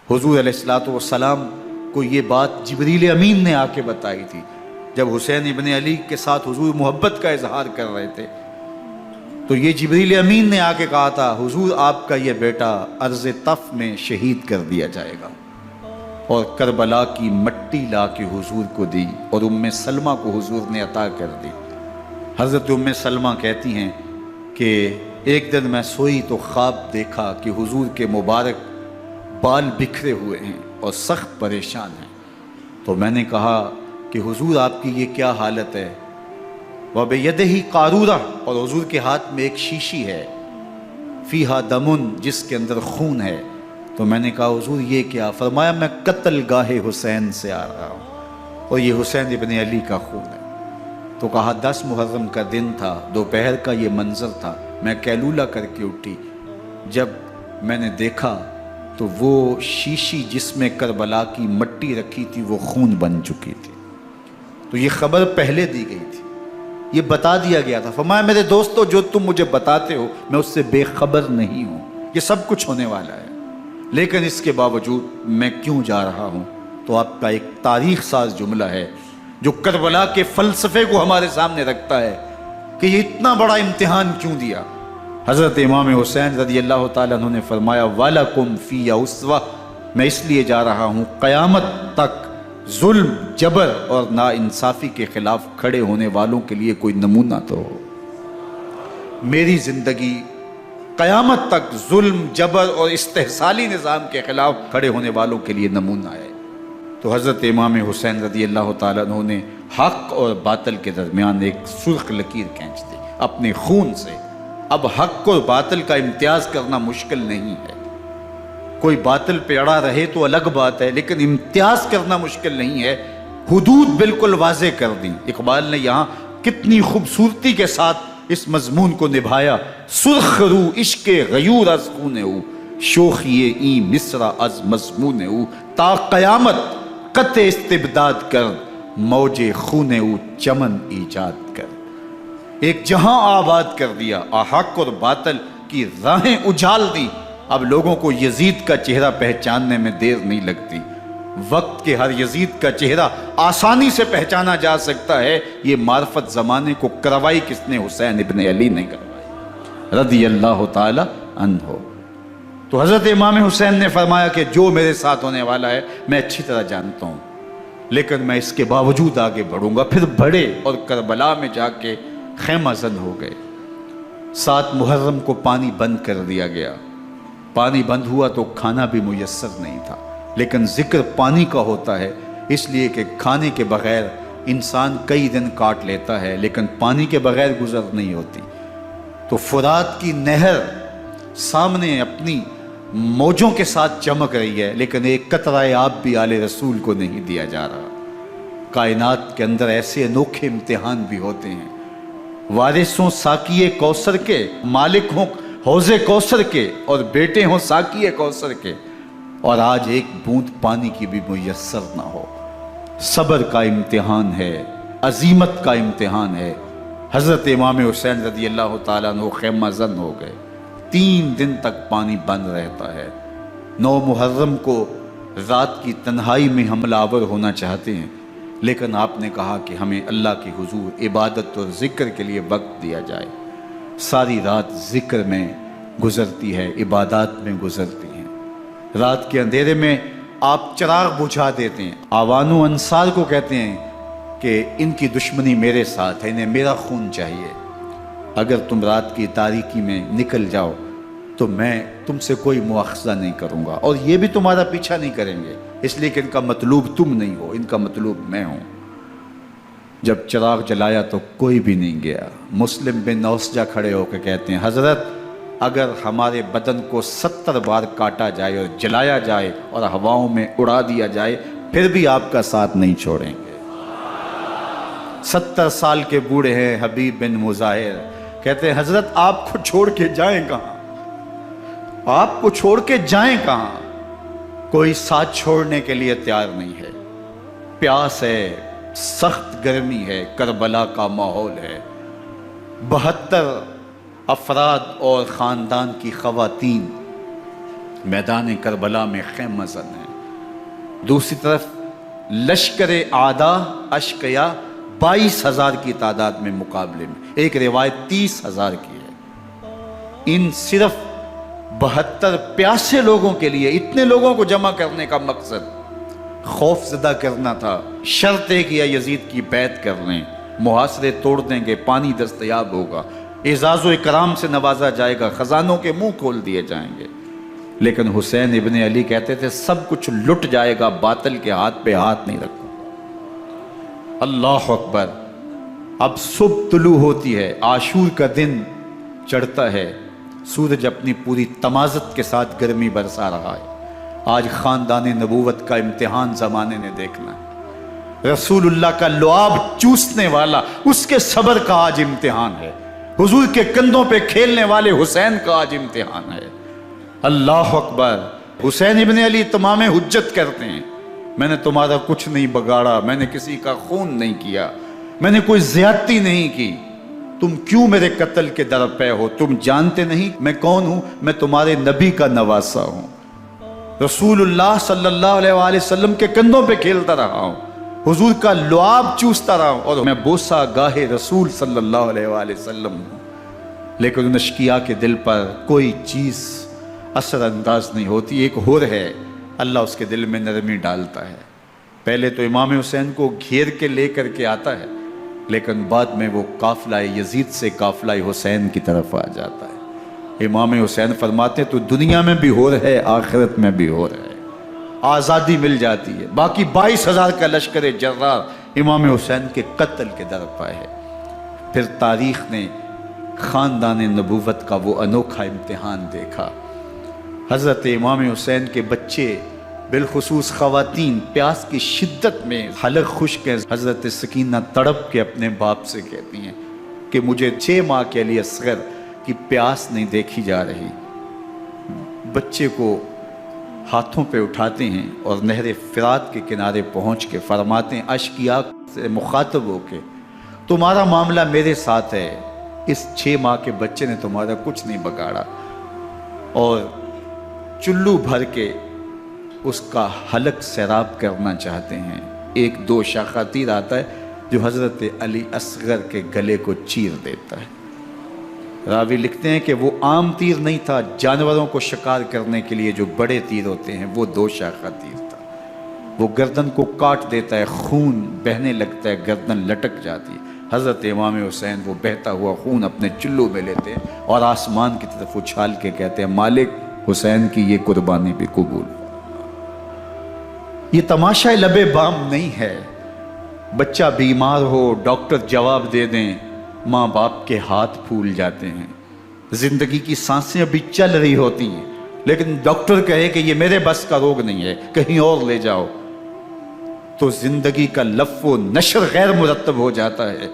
حضور علیہ الصلوۃ والسلام کو یہ بات جبریل امین نے آ کے بتائی تھی جب حسین ابن علی کے ساتھ حضور محبت کا اظہار کر رہے تھے، تو یہ جبریل امین نے آ کے کہا تھا حضور آپ کا یہ بیٹا ارض طف میں شہید کر دیا جائے گا، اور کربلا کی مٹی لا کے حضور کو دی اور ام سلمہ کو حضور نے عطا کر دی۔ حضرت ام سلمہ کہتی ہیں کہ ایک دن میں سوئی تو خواب دیکھا کہ حضور کے مبارک بال بکھرے ہوئے ہیں اور سخت پریشان ہیں، تو میں نے کہا کہ حضور آپ کی یہ کیا حالت ہے؟ وَبِيَدِهِ قَارُورَةٌ، اور حضور کے ہاتھ میں ایک شیشی ہے، فِيهَا دَمٌ، جس کے اندر خون ہے۔ تو میں نے کہا حضور یہ کیا؟ فرمایا میں قتل گاہ حسین سے آ رہا ہوں اور یہ حسین ابن علی کا خون ہے۔ تو کہا 10 محرم کا دن تھا، دوپہر کا یہ منظر تھا، میں کیلولہ کر کے اٹھی، جب میں نے دیکھا تو وہ شیشی جس میں کربلا کی مٹی رکھی تھی وہ خون بن چکی تھی۔ تو یہ خبر پہلے دی گئی تھی، یہ بتا دیا گیا تھا۔ فرمایا میرے دوستو جو تم مجھے بتاتے ہو میں اس سے بے خبر نہیں ہوں، یہ سب کچھ ہونے والا ہے، لیکن اس کے باوجود میں کیوں جا رہا ہوں؟ تو آپ کا ایک تاریخ ساز جملہ ہے جو کربلا کے فلسفے کو ہمارے سامنے رکھتا ہے کہ یہ اتنا بڑا امتحان کیوں دیا۔ حضرت امام حسین رضی اللہ تعالیٰ عنہ نے فرمایا وَلَكُمْ فِيَّ أُسْوَةٌ، میں اس لیے جا رہا ہوں قیامت تک ظلم، جبر اور ناانصافی کے خلاف کھڑے ہونے والوں کے لیے کوئی نمونہ تو ہو۔ میری زندگی قیامت تک ظلم، جبر اور استحصالی نظام کے خلاف کھڑے ہونے والوں کے لیے نمونہ ہے۔ تو حضرت امام حسین رضی اللہ تعالیٰ عنہ نے حق اور باطل کے درمیان ایک سرخ لکیر کھینچ دی اپنے خون سے۔ اب حق اور باطل کا امتیاز کرنا مشکل نہیں ہے، کوئی باطل پہ اڑا رہے تو الگ بات ہے، لیکن امتیاز کرنا مشکل نہیں ہے۔ حدود بالکل واضح کر دی۔ اقبال نے یہاں کتنی خوبصورتی کے ساتھ اس مضمون کو نبھایا۔ سرخ رو عشق غیور از خون او، شوخی این مصرع از مضمون او، تا قیامت قطع استبداد کر، موج خون او چمن ایجاد کر۔ ایک جہاں آباد کر دیا، حق اور باطل کی راہیں اجال دی۔ اب لوگوں کو یزید کا چہرہ پہچاننے میں دیر نہیں لگتی، وقت کے ہر یزید کا چہرہ آسانی سے پہچانا جا سکتا ہے۔ یہ معرفت زمانے کو کروائی کس نے؟ حسین ابن علی نے کروائی رضی اللہ تعالی عنہ۔ تو حضرت امام حسین نے فرمایا کہ جو میرے ساتھ ہونے والا ہے میں اچھی طرح جانتا ہوں، لیکن میں اس کے باوجود آگے بڑھوں گا۔ پھر بڑھے اور کربلا میں جا کے خیمہ زن ہو گئے۔ 7 محرم کو پانی بند کر دیا گیا۔ پانی بند ہوا تو کھانا بھی میسر نہیں تھا، لیکن ذکر پانی کا ہوتا ہے اس لیے کہ کھانے کے بغیر انسان کئی دن کاٹ لیتا ہے، لیکن پانی کے بغیر گزر نہیں ہوتی۔ تو فرات کی نہر سامنے اپنی موجوں کے ساتھ چمک رہی ہے، لیکن ایک قطرہ آب بھی آل رسول کو نہیں دیا جا رہا۔ کائنات کے اندر ایسے انوکھے امتحان بھی ہوتے ہیں۔ وارثوں ساقی کوثر کے، مالک ہوں حوض کوثر کے، اور بیٹے ہوں ساقی کوثر کے، اور آج ایک بوند پانی کی بھی میسر نہ ہو۔ صبر کا امتحان ہے، عزیمت کا امتحان ہے۔ حضرت امام حسین رضی اللہ تعالیٰ عنہ خیمہ زن ہو گئے۔ 3 دن تک پانی بند رہتا ہے۔ 9 محرم کو رات کی تنہائی میں حملہ آور ہونا چاہتے ہیں، لیکن آپ نے کہا کہ ہمیں اللہ کے حضور عبادت اور ذکر کے لیے وقت دیا جائے۔ ساری رات ذکر میں گزرتی ہے، عبادات میں گزرتی ہیں۔ رات کے اندھیرے میں آپ چراغ بجھا دیتے ہیں۔ آوان و انصار کو کہتے ہیں کہ ان کی دشمنی میرے ساتھ ہے، انہیں میرا خون چاہیے، اگر تم رات کی تاریکی میں نکل جاؤ تو میں تم سے کوئی مواخذہ نہیں کروں گا، اور یہ بھی تمہارا پیچھا نہیں کریں گے، اس لیے کہ ان کا مطلوب تم نہیں ہو، ان کا مطلوب میں ہوں۔ جب چراغ جلایا تو کوئی بھی نہیں گیا۔ مسلم بن نوسجہ کھڑے ہو کے کہتے ہیں حضرت اگر ہمارے بدن کو 70 بار کاٹا جائے اور جلایا جائے اور ہواؤں میں اڑا دیا جائے پھر بھی آپ کا ساتھ نہیں چھوڑیں گے۔ 70 سال کے بوڑھے ہیں حبیب بن مظاہر، کہتے ہیں حضرت آپ کو چھوڑ کے جائیں کہاں، آپ کو چھوڑ کے جائیں کہاں؟ کوئی ساتھ چھوڑنے کے لیے تیار نہیں ہے۔ پیاس ہے، سخت گرمی ہے، کربلا کا ماحول ہے، 72 افراد اور خاندان کی خواتین میدان کربلا میں خیمہ زن ہیں۔ دوسری طرف لشکر اعداء اشقیا 22,000 کی تعداد میں مقابلے میں، ایک روایت 30,000 کی ہے۔ ان صرف 72 پیاسے لوگوں کے لیے اتنے لوگوں کو جمع کرنے کا مقصد خوف زدہ کرنا تھا۔ شرط ہے کہ یزید کی بیعت کر لیں، محاصرے توڑ دیں گے، پانی دستیاب ہوگا، اعزاز و اکرام سے نوازا جائے گا، خزانوں کے منہ کھول دیے جائیں گے۔ لیکن حسین ابن علی کہتے تھے سب کچھ لٹ جائے گا، باطل کے ہاتھ پہ ہاتھ نہیں رکھوں گا۔ اللہ اکبر۔ اب صبح طلوع ہوتی ہے، عاشور کا دن چڑھتا ہے، سورج اپنی پوری تمازت کے ساتھ گرمی برسا رہا ہے۔ آج خاندان نبوت کا امتحان زمانے نے دیکھنا ہے۔ رسول اللہ کا لعاب چوسنے والا اس کے صبر کا آج امتحان ہے، حضور کے کندھوں پہ کھیلنے والے حسین کا آج امتحان ہے۔ اللہ اکبر۔ حسین ابن علی تمام حجت کرتے ہیں میں نے تمہارا کچھ نہیں بگاڑا، میں نے کسی کا خون نہیں کیا، میں نے کوئی زیادتی نہیں کی، تم کیوں میرے قتل کے در پہ ہو؟ تم جانتے نہیں میں کون ہوں؟ میں تمہارے نبی کا نواسا ہوں، رسول اللہ صلی اللہ علیہ وآلہ وسلم کے کندھوں پہ کھیلتا رہا ہوں، حضور کا لعاب چوستا رہا ہوں، اور میں بوسہ گاہ رسول صلی اللہ علیہ وآلہ وسلم ہوں۔ لیکن ان اشقیاء کے دل پر کوئی چیز اثر انداز نہیں ہوتی۔ ایک ہور ہے، اللہ اس کے دل میں نرمی ڈالتا ہے۔ پہلے تو امام حسین کو گھیر کے لے کر کے آتا ہے، لیکن بعد میں وہ قافلہ یزید سے قافلہ حسین کی طرف آ جاتا ہے۔ امام حسین فرماتے تو دنیا میں بھی ہور ہے، آخرت میں بھی ہور ہے، آزادی مل جاتی ہے۔ باقی 22,000 کا لشکر جرار امام حسین کے قتل کے در پہ ہے۔ پھر تاریخ نے خاندان نبوت کا وہ انوکھا امتحان دیکھا۔ حضرت امام حسین کے بچے بالخصوص خواتین پیاس کی شدت میں حلق خشک ہے۔ حضرت سکینہ تڑپ کے اپنے باپ سے کہتی ہیں کہ مجھے 6 ماہ کے لیے اصغر کی پیاس نہیں دیکھی جا رہی۔ بچے کو ہاتھوں پہ اٹھاتے ہیں اور نہر فرات کے کنارے پہنچ کے فرماتے ہیں اشقیاء سے مخاطب ہو کے تمہارا معاملہ میرے ساتھ ہے، اس 6 ماہ کے بچے نے تمہارا کچھ نہیں بگاڑا، اور چلو بھر کے اس کا حلق سیراب کرنا چاہتے ہیں۔ ایک 2 شاخہ تیر آتا ہے جو حضرت علی اصغر کے گلے کو چیر دیتا ہے۔ راوی لکھتے ہیں کہ وہ عام تیر نہیں تھا، جانوروں کو شکار کرنے کے لیے جو بڑے تیر ہوتے ہیں وہ 2 شاخہ تیر تھا۔ وہ گردن کو کاٹ دیتا ہے، خون بہنے لگتا ہے، گردن لٹک جاتی ہے۔ حضرت امام حسین وہ بہتا ہوا خون اپنے چلو میں لیتے ہیں اور آسمان کی طرف اچھال کے کہتے ہیں مالک حسین کی یہ قربانی بھی قبول۔ یہ تماشا لبے بام نہیں ہے۔ بچہ بیمار ہو، ڈاکٹر جواب دے دیں، ماں باپ کے ہاتھ پھول جاتے ہیں، زندگی کی سانسیں ابھی چل رہی ہوتی ہیں، لیکن ڈاکٹر کہے کہ یہ میرے بس کا روگ نہیں ہے، کہیں اور لے جاؤ، تو زندگی کا لف و نشر غیر مرتب ہو جاتا ہے۔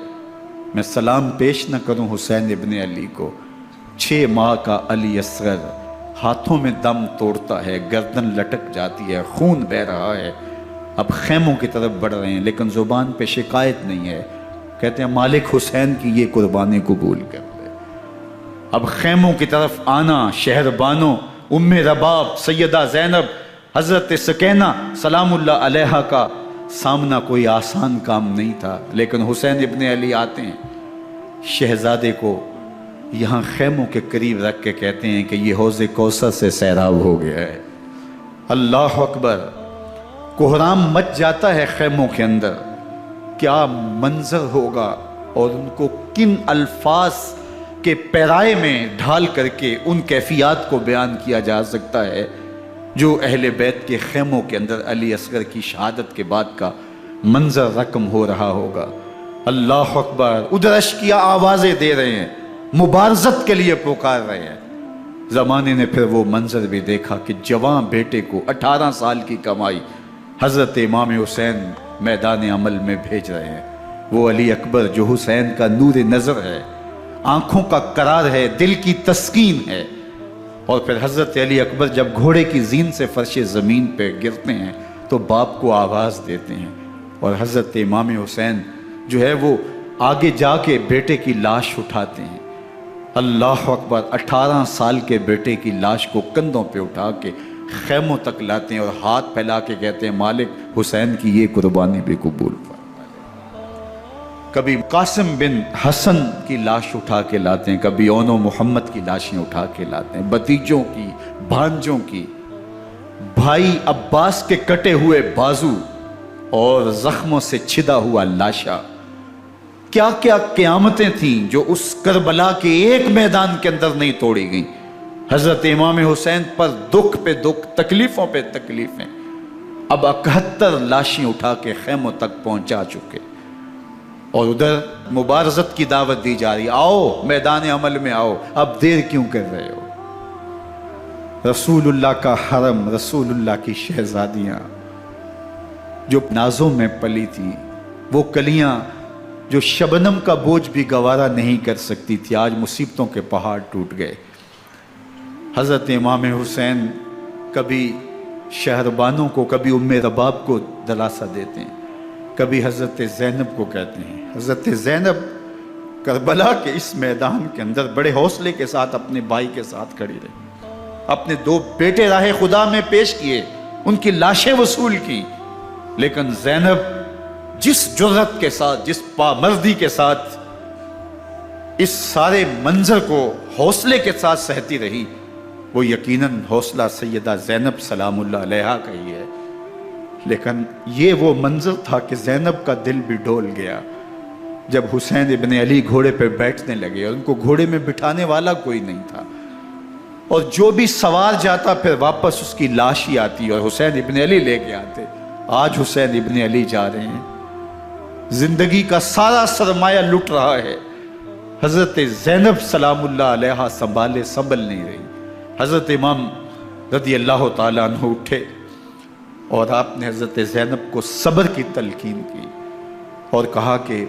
میں سلام پیش نہ کروں حسین ابن علی کو، 6 ماہ کا علی اصغر ہاتھوں میں دم توڑتا ہے، گردن لٹک جاتی ہے، خون بہہ رہا ہے۔ اب خیموں کی طرف بڑھ رہے ہیں لیکن زبان پہ شکایت نہیں ہے، کہتے ہیں مالک حسین کی یہ قربانی قبول کر لے۔ اب خیموں کی طرف آنا، شہر بانوں ام رباب سیدہ زینب حضرت سکینہ سلام اللہ علیہا کا سامنا کوئی آسان کام نہیں تھا، لیکن حسین ابن علی آتے ہیں، شہزادے کو یہاں خیموں کے قریب رکھ کے کہتے ہیں کہ یہ حوض کوثر سے سیراب ہو گیا ہے۔ اللہ اکبر، کوہرام مچ جاتا ہے خیموں کے اندر، کیا منظر ہوگا اور ان کو کن الفاظ کے پیرائے میں ڈھال کر کے ان کیفیات کو بیان کیا جا سکتا ہے جو اہل بیت کے خیموں کے اندر علی اصغر کی شہادت کے بعد کا منظر رقم ہو رہا ہوگا۔ اللہ اکبر، ادھر اشکیا آوازیں دے رہے ہیں، مبارزت کے لیے پکار رہے ہیں۔ زمانے نے پھر وہ منظر بھی دیکھا کہ جوان بیٹے کو 18 سال کی کمائی حضرت امام حسین میدان عمل میں بھیج رہے ہیں۔ وہ علی اکبر جو حسین کا نور نظر ہے، آنکھوں کا قرار ہے، دل کی تسکین ہے۔ اور پھر حضرت علی اکبر جب گھوڑے کی زین سے فرش زمین پہ گرتے ہیں تو باپ کو آواز دیتے ہیں، اور حضرت امام حسین جو ہے وہ آگے جا کے بیٹے کی لاش اٹھاتے ہیں۔ اللہ اکبر، 18 سال کے بیٹے کی لاش کو کندھوں پہ اٹھا کے خیموں تک لاتے ہیں اور ہاتھ پھیلا کے کہتے ہیں مالک حسین کی یہ قربانی بھی قبول فرما۔ کبھی قاسم بن حسن کی لاش اٹھا کے لاتے ہیں، کبھی اون و محمد کی لاشیں اٹھا کے لاتے ہیں، بتیجوں کی، بھانجوں کی، بھائی عباس کے کٹے ہوئے بازو اور زخموں سے چھدا ہوا لاشا۔ کیا کیا قیامتیں تھیں جو اس کربلا کے ایک میدان کے اندر نہیں توڑی گئیں۔ حضرت امام حسین پر دکھ پہ دکھ، تکلیفوں پہ تکلیفیں، اب 71 لاشیں اٹھا کے خیموں تک پہنچا چکے، اور ادھر مبارزت کی دعوت دی جا رہی، آؤ میدان عمل میں آؤ، اب دیر کیوں کر رہے ہو۔ رسول اللہ کا حرم، رسول اللہ کی شہزادیاں جو نازوں میں پلی تھی، وہ کلیاں جو شبنم کا بوجھ بھی گوارا نہیں کر سکتی تھی، آج مصیبتوں کے پہاڑ ٹوٹ گئے۔ حضرت امام حسین کبھی شہربانوں کو، کبھی ام رباب کو دلاسا دیتے ہیں، کبھی حضرت زینب کو کہتے ہیں۔ حضرت زینب کربلا کے اس میدان کے اندر بڑے حوصلے کے ساتھ اپنے بھائی کے ساتھ کھڑی رہی، اپنے 2 بیٹے راہ خدا میں پیش کیے، ان کی لاشیں وصول کی، لیکن زینب جس جرأت کے ساتھ، جس پامردی کے ساتھ اس سارے منظر کو حوصلے کے ساتھ سہتی رہی، وہ یقیناً حوصلہ سیدہ زینب سلام اللہ علیہا کا ہی ہے، لیکن یہ وہ منظر تھا کہ زینب کا دل بھی ڈول گیا جب حسین ابن علی گھوڑے پہ بیٹھنے لگے اور ان کو گھوڑے میں بٹھانے والا کوئی نہیں تھا، اور جو بھی سوار جاتا پھر واپس اس کی لاش ہی آتی اور حسین ابن علی لے کے آتے۔ آج حسین ابن علی جا رہے ہیں، زندگی کا سارا سرمایہ لٹ رہا ہے، حضرت زینب سلام اللہ علیہا سنبھل نہیں رہی۔ حضرت امام رضی اللہ تعالیٰ عنہ اٹھے اور آپ نے حضرت زینب کو صبر کی تلقین کی اور کہا کہ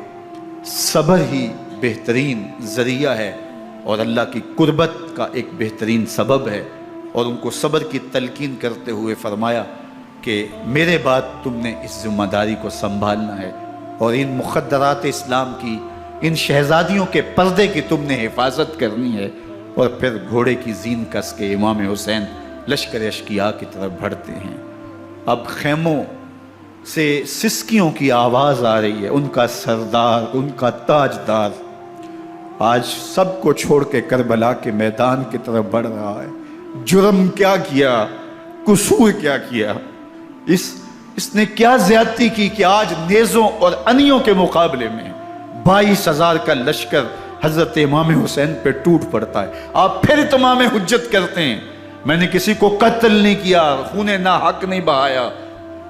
صبر ہی بہترین ذریعہ ہے اور اللہ کی قربت کا ایک بہترین سبب ہے، اور ان کو صبر کی تلقین کرتے ہوئے فرمایا کہ میرے بعد تم نے اس ذمہ داری کو سنبھالنا ہے اور ان مخدرات اسلام کی، ان شہزادیوں کے پردے کی تم نے حفاظت کرنی ہے۔ اور پھر گھوڑے کی زین کس کے امام حسین لشکر اشقیاء کی طرف بڑھتے ہیں۔ اب خیموں سے سسکیوں کی آواز آ رہی ہے، ان کا سردار، ان کا تاجدار آج سب کو چھوڑ کے کربلا کے میدان کی طرف بڑھ رہا ہے۔ جرم کیا کیا، قصور کیا کیا، اس نے کیا زیادتی کی کہ آج نیزوں اور انیوں کے مقابلے میں 22,000 کا لشکر حضرت امام حسین پہ ٹوٹ پڑتا ہے۔ آپ پھر اتمام حجت کرتے ہیں، میں نے کسی کو قتل نہیں کیا، خون ناحق نہیں بہایا،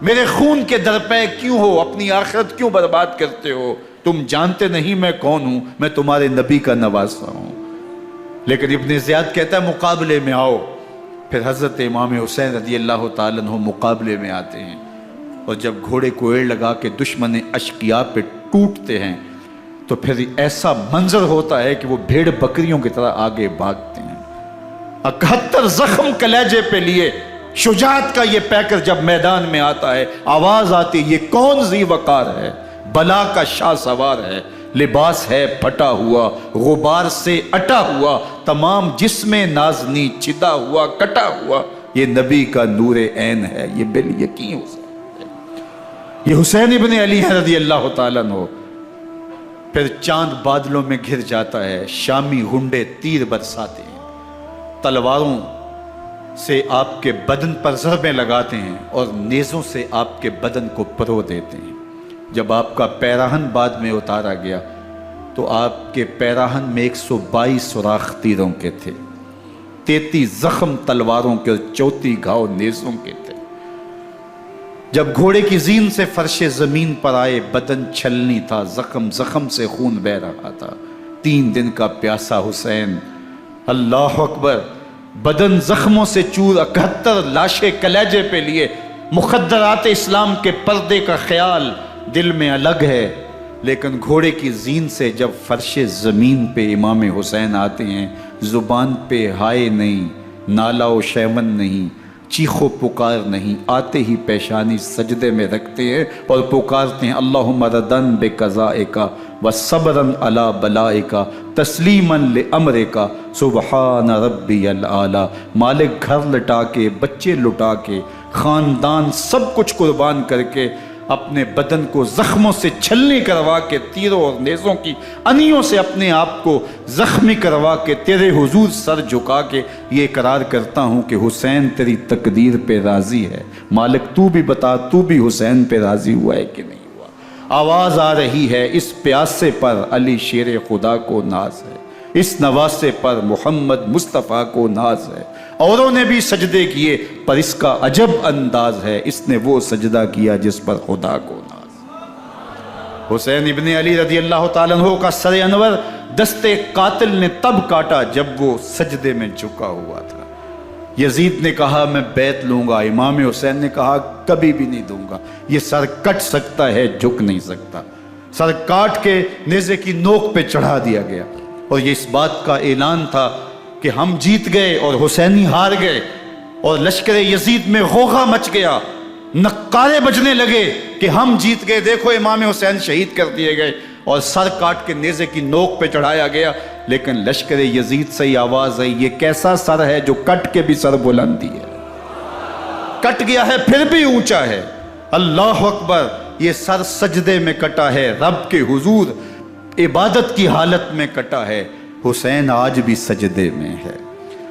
میرے خون کے درپے کیوں ہو، اپنی آخرت کیوں برباد کرتے ہو، تم جانتے نہیں میں کون ہوں، میں تمہارے نبی کا نواسا ہوں۔ لیکن ابن زیاد کہتا ہے مقابلے میں آؤ۔ پھر حضرت امام حسین رضی اللہ تعالیٰ عنہ مقابلے میں آتے ہیں، اور جب گھوڑے کو ایڑ لگا کے دشمن اشقیاء پہ ٹوٹتے ہیں تو پھر ایسا منظر ہوتا ہے کہ وہ بھیڑ بکریوں کی طرح آگے بھاگتے ہیں۔ 71 زخم کلیجے پہ لیے شجاعت کا یہ پیکر جب میدان میں آتا ہے، آواز آتی ہے یہ کون ذی وقار ہے، بلا کا شاہ سوار ہے، لباس ہے پھٹا ہوا غبار سے اٹا ہوا، تمام جسم نازنی چدا ہوا کٹا ہوا، یہ نبی کا نور عین ہے، یہ بالیقین حسین ہے، یہ حسین ابن علی ہے رضی اللہ تعالیٰ عنہ۔ پھر چاند بادلوں میں گھر جاتا ہے، شامی غنڈے تیر برساتے ہیں، تلواروں سے آپ کے بدن پر ضربیں لگاتے ہیں اور نیزوں سے آپ کے بدن کو پرو دیتے ہیں۔ جب آپ کا پیراہن بعد میں اتارا گیا تو آپ کے پیراہن میں 122 سوراخ تیروں کے تھے، 33 زخم تلواروں کے اور 34 گھاؤ نیزوں کے تھے۔ جب گھوڑے کی زین سے فرش زمین پر آئے، بدن چھلنی تھا، زخم زخم سے خون بہ رہا تھا، 3 دن کا پیاسا حسین، اللہ اکبر، بدن زخموں سے چور، 71 لاشیں کلیجے پہ لیے، مخدرات اسلام کے پردے کا خیال دل میں الگ ہے، لیکن گھوڑے کی زین سے جب فرش زمین پہ امام حسین آتے ہیں، زبان پہ ہائے نہیں، نالا و شیون نہیں، چیخ و پکار نہیں، آتے ہی پیشانی سجدے میں رکھتے ہیں اور پکارتے ہیں اللہم ردن بقضائک وصبرن علی بلائک تسلیما لامرک سبحان ربی العالی۔ مالک گھر لٹا کے، بچے لٹا کے، خاندان سب کچھ قربان کر کے، اپنے بدن کو زخموں سے چھلنی کروا کے، تیروں اور نیزوں کی انیوں سے اپنے آپ کو زخمی کروا کے، تیرے حضور سر جھکا کے یہ اقرار کرتا ہوں کہ حسین تیری تقدیر پہ راضی ہے، مالک تو بھی بتا، تو بھی حسین پہ راضی ہوا ہے کہ نہیں ہوا۔ آواز آ رہی ہے، اس پیاسے پر علی شیر خدا کو ناز ہے، اس نواسے پر محمد مصطفیٰ کو ناز ہے۔ اوروں نے بھی سجدے کیے پر اس کا عجب انداز ہے، اس نے وہ سجدہ کیا جس پر خدا کو ناز۔ حسین ابن علی رضی اللہ تعالیٰ عنہ کا سر انور دستے قاتل نے تب کاٹا جب وہ سجدے میں جھکا ہوا تھا۔ یزید نے کہا میں بیعت لوں گا، امام حسین نے کہا کبھی بھی نہیں دوں گا، یہ سر کٹ سکتا ہے جھک نہیں سکتا۔ سر کاٹ کے نیزے کی نوک پہ چڑھا دیا گیا اور یہ اس بات کا اعلان تھا کہ ہم جیت گئے اور حسینی ہار گئے، اور لشکر یزید میں غوغا مچ گیا، نقارے بجنے لگے کہ ہم جیت گئے، دیکھو امام حسین شہید کر دیے گئے، اور سر کاٹ کے نیزے کی نوک پہ چڑھایا گیا۔ لیکن لشکر یزید سے ہی آواز آئی یہ کیسا سر ہے جو کٹ کے بھی سر بلندی ہے، کٹ گیا ہے پھر بھی اونچا ہے، اللہ اکبر، یہ سر سجدے میں کٹا ہے، رب کے حضور عبادت کی حالت میں کٹا ہے۔ حسین آج بھی سجدے میں ہے،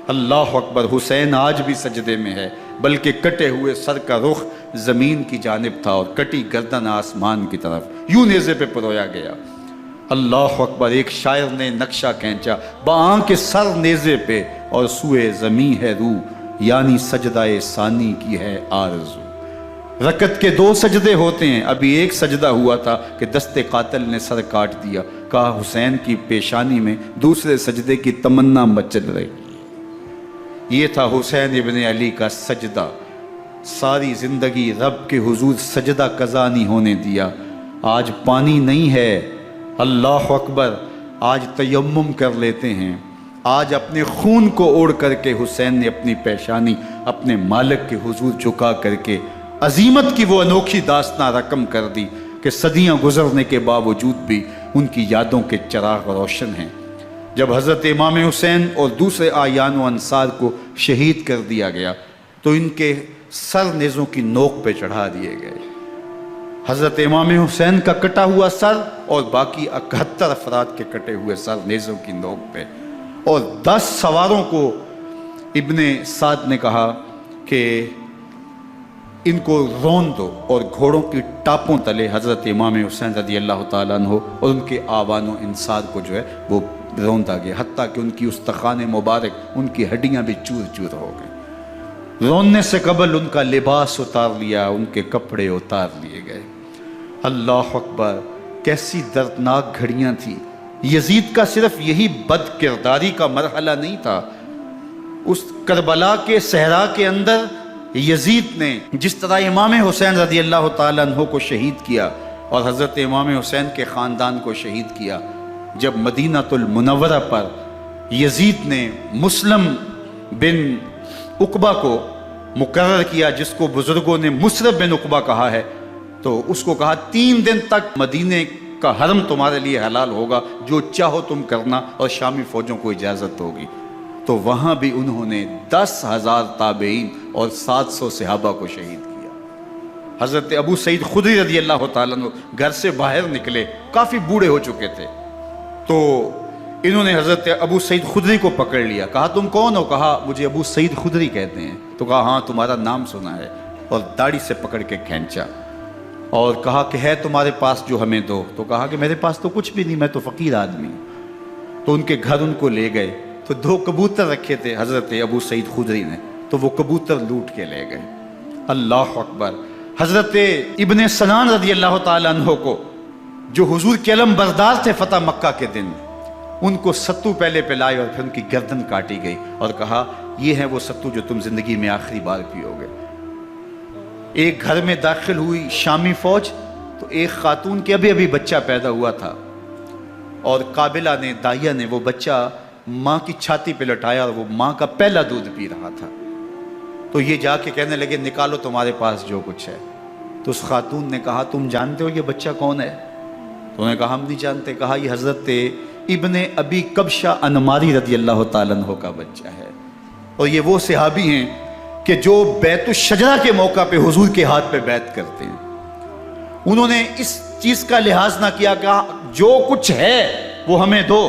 اللہ اکبر، حسین آج بھی سجدے میں ہے، بلکہ کٹے ہوئے سر کا رخ زمین کی جانب تھا اور کٹی گردن آسمان کی طرف، یوں نیزے پہ پرویا گیا۔ اللہ اکبر، ایک شاعر نے نقشہ کھینچا، بآنکھ سر نیزے پہ اور سوئے زمین ہے روح، یعنی سجدہ ثانی کی ہے آرزو۔ رکعت کے 2 سجدے ہوتے ہیں، ابھی ایک سجدہ ہوا تھا کہ دست قاتل نے سر کاٹ دیا، کہا حسین کی پیشانی میں دوسرے سجدے کی تمنا مچل رہی۔ یہ تھا حسین ابن علی کا سجدہ، ساری زندگی رب کے حضور سجدہ قضا نہیں ہونے دیا۔ آج پانی نہیں ہے، اللہ اکبر، آج تیمم کر لیتے ہیں، آج اپنے خون کو اوڑ کر کے حسین نے اپنی پیشانی اپنے مالک کے حضور جھکا کر کے عظیمت کی وہ انوکھی داستان رقم کر دی کہ صدیاں گزرنے کے باوجود بھی ان کی یادوں کے چراغ روشن ہیں۔ جب حضرت امام حسین اور دوسرے آیان و انصار کو شہید کر دیا گیا تو ان کے سر نیزوں کی نوک پہ چڑھا دیے گئے۔ حضرت امام حسین کا کٹا ہوا سر اور باقی 71 افراد کے کٹے ہوئے سر نیزوں کی نوک پہ، اور 10 سواروں کو ابن سعد نے کہا کہ ان کو رون دو، اور گھوڑوں کی ٹاپوں تلے حضرت امام حسین رضی اللہ تعالیٰ عنہ اور ان کے آوان و انصار کو جو ہے وہ روندا گیا، حتیٰ کہ ان کی استخوان مبارک، ان کی ہڈیاں بھی چور چور ہو گئیں۔ روننے سے قبل ان کا لباس اتار لیا، ان کے کپڑے اتار لیے گئے۔ اللہ اکبر، کیسی دردناک گھڑیاں تھیں۔ یزید کا صرف یہی بد کرداری کا مرحلہ نہیں تھا، اس کربلا کے صحرا کے اندر یزید نے جس طرح امام حسین رضی اللہ تعالیٰ عنہ کو شہید کیا اور حضرت امام حسین کے خاندان کو شہید کیا، جب مدینہ المنورہ پر یزید نے مسلم بن عقبہ کو مقرر کیا، جس کو بزرگوں نے مصرب بن عقبہ کہا ہے، تو اس کو کہا 3 دن تک مدینے کا حرم تمہارے لیے حلال ہوگا، جو چاہو تم کرنا، اور شامی فوجوں کو اجازت ہوگی۔ تو وہاں بھی انہوں نے 10,000 تابعین اور 700 صحابہ کو شہید کیا۔ حضرت ابو سعید خدری رضی اللہ تعالیٰ عنہ گھر سے باہر نکلے، کافی بوڑھے ہو چکے تھے، تو انہوں نے حضرت ابو سعید خدری کو پکڑ لیا، کہا تم کون ہو؟ کہا مجھے ابو سعید خدری کہتے ہیں۔ تو کہا ہاں تمہارا نام سنا ہے، اور داڑھی سے پکڑ کے کھینچا اور کہا کہ ہے تمہارے پاس جو ہمیں دو؟ تو کہا کہ میرے پاس تو کچھ بھی نہیں، میں تو فقیر آدمی ہوں۔ تو ان کے گھر ان کو لے گئے، تو 2 کبوتر رکھے تھے حضرت ابو سعید خدری نے، تو وہ کبوتر لوٹ کے لے گئے۔ اللہ اکبر۔ حضرت ابن سنان رضی اللہ تعالیٰ عنہ کو، جو حضور کے علم بردار تھے فتح مکہ کے دن، ان کو ستو پہلے پلائے اور پھر ان کی گردن کاٹی گئی، اور کہا یہ ہے وہ ستو جو تم زندگی میں آخری بار پیو گے۔ ایک گھر میں داخل ہوئی شامی فوج، تو ایک خاتون کے ابھی بچہ پیدا ہوا تھا، اور قابلہ نے، دائیا نے وہ بچہ ماں کی چھاتی پہ لٹایا، اور وہ ماں کا پہلا دودھ پی رہا تھا۔ تو یہ جا کے کہنے لگے نکالو تمہارے پاس جو کچھ ہے۔ تو اس خاتون نے کہا تم جانتے ہو یہ بچہ کون ہے؟ تو انہوں نے کہا ہم نہیں جانتے۔ کہا یہ حضرت ابن ابی کبشہ انماری رضی اللہ تعالیٰ عنہ کا بچہ ہے، اور یہ وہ صحابی ہیں کہ جو بیت الشجرہ کے موقع پہ حضور کے ہاتھ پہ بیعت کرتے ہیں۔ انہوں نے اس چیز کا لحاظ نہ کیا کہ جو کچھ ہے وہ ہمیں دو،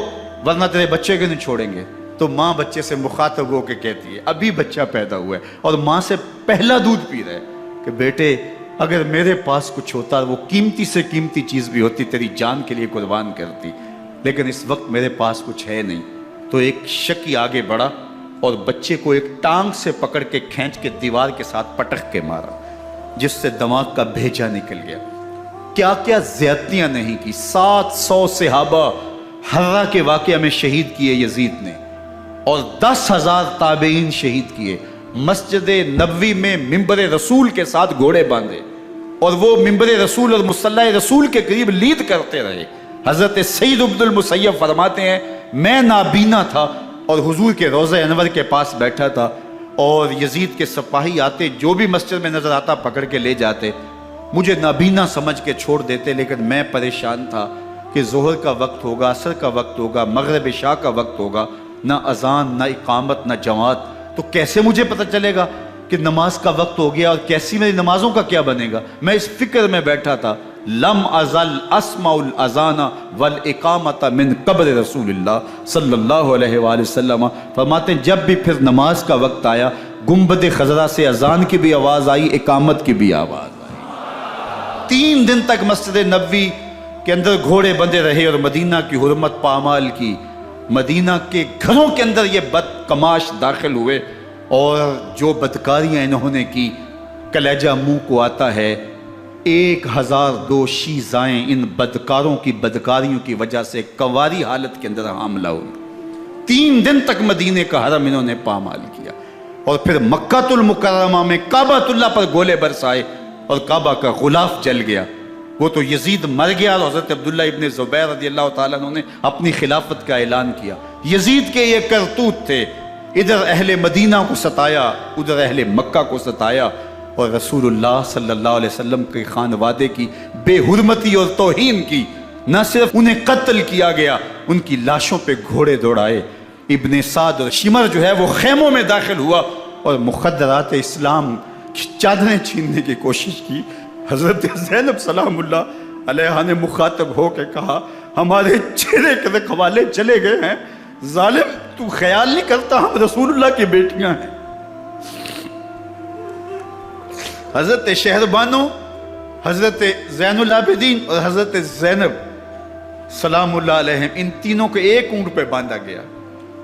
ورنہ تیرے بچے کو نہیں چھوڑیں گے۔ تو ماں بچے سے مخاطب ہو کے کہتی ہے، ابھی بچہ پیدا ہوا ہے اور ماں سے پہلا دودھ پی رہا ہے، کہ بیٹے اگر میرے پاس کچھ ہوتا، وہ قیمتی سے قیمتی چیز بھی ہوتی، تیری جان کے لیے قربان کرتی، لیکن اس وقت میرے پاس کچھ ہے نہیں۔ تو ایک شکی آگے بڑھا اور بچے کو ایک ٹانگ سے پکڑ کے کھینچ کے دیوار کے ساتھ پٹک کے مارا، جس سے دماغ کا بھیجا نکل گیا۔ کیا کیا زیادتیاں نہیں کی۔ 700 صحابہ حرہ کے واقعہ میں شہید کیے یزید نے، اور 10,000 تابعین شہید کیے۔ مسجد نبوی میں ممبر رسول کے ساتھ گھوڑے باندھے، اور وہ ممبر رسول اور مصلی رسول کے قریب لید کرتے رہے۔ حضرت سید عبد المسیب فرماتے ہیں میں نابینا تھا اور حضور کے روضہ انور کے پاس بیٹھا تھا، اور یزید کے سپاہی آتے، جو بھی مسجد میں نظر آتا پکڑ کے لے جاتے، مجھے نابینا سمجھ کے چھوڑ دیتے، لیکن میں پریشان تھا کہ ظہر کا وقت ہوگا، عصر کا وقت ہوگا، مغرب عشاء کا وقت ہوگا، نہ اذان نہ اقامت نہ جماعت، تو کیسے مجھے پتہ چلے گا کہ نماز کا وقت ہو گیا، اور کیسی میری نمازوں کا کیا بنے گا؟ میں اس فکر میں بیٹھا تھا۔ لم ازل اسمع الاذان والاقامت من قبر رسول اللہ صلی اللہ علیہ وآلہ وسلم۔ فرماتے ہیں جب بھی پھر نماز کا وقت آیا، گنبد خضرا سے اذان کی بھی آواز آئی، اقامت کی بھی آواز آئی۔ 3 دن تک مسجد نبوی کے اندر گھوڑے بندے رہے، اور مدینہ کی حرمت پامال کی۔ مدینہ کے گھروں کے اندر یہ بد کماش داخل ہوئے، اور جو بدکاریاں انہوں نے کی، کلیجہ منہ کو آتا ہے۔ 1002 شیزائیں ان بدکاروں کی بدکاریوں کی وجہ سے کنواری حالت کے اندر حاملہ ہوئی۔ 3 دن تک مدینے کا حرم انہوں نے پامال کیا، اور پھر مکہ المکرمہ میں کعبۃ اللہ پر گولے برسائے، اور کعبہ کا غلاف جل گیا۔ وہ تو یزید مر گیا، اور حضرت عبداللہ ابن زبیر رضی اللہ تعالیٰ عنہ نے اپنی خلافت کا اعلان کیا۔ یزید کے یہ کرتوت تھے، ادھر اہل مدینہ کو ستایا، ادھر اہل مکہ کو ستایا، اور رسول اللہ صلی اللہ علیہ وسلم کے خانوادے کی بے حرمتی اور توہین کی۔ نہ صرف انہیں قتل کیا گیا، ان کی لاشوں پہ گھوڑے دوڑائے۔ ابن سعد اور شمر جو ہے وہ خیموں میں داخل ہوا، اور مخدرات اسلام کی چادریں چھیننے کی کوشش کی۔ حضرت زینب سلام اللہ علیہ نے مخاطب ہو کے کہا ہمارے چہرے کے رکھوالے چلے گئے ہیں، ظالم تو خیال نہیں کرتا ہم رسول اللہ کی بیٹیاں ہیں۔ حضرت شہربانو، حضرت زین العابدین اور حضرت زینب سلام اللہ علیہم، ان تینوں کو ایک اونٹ پہ باندھا گیا،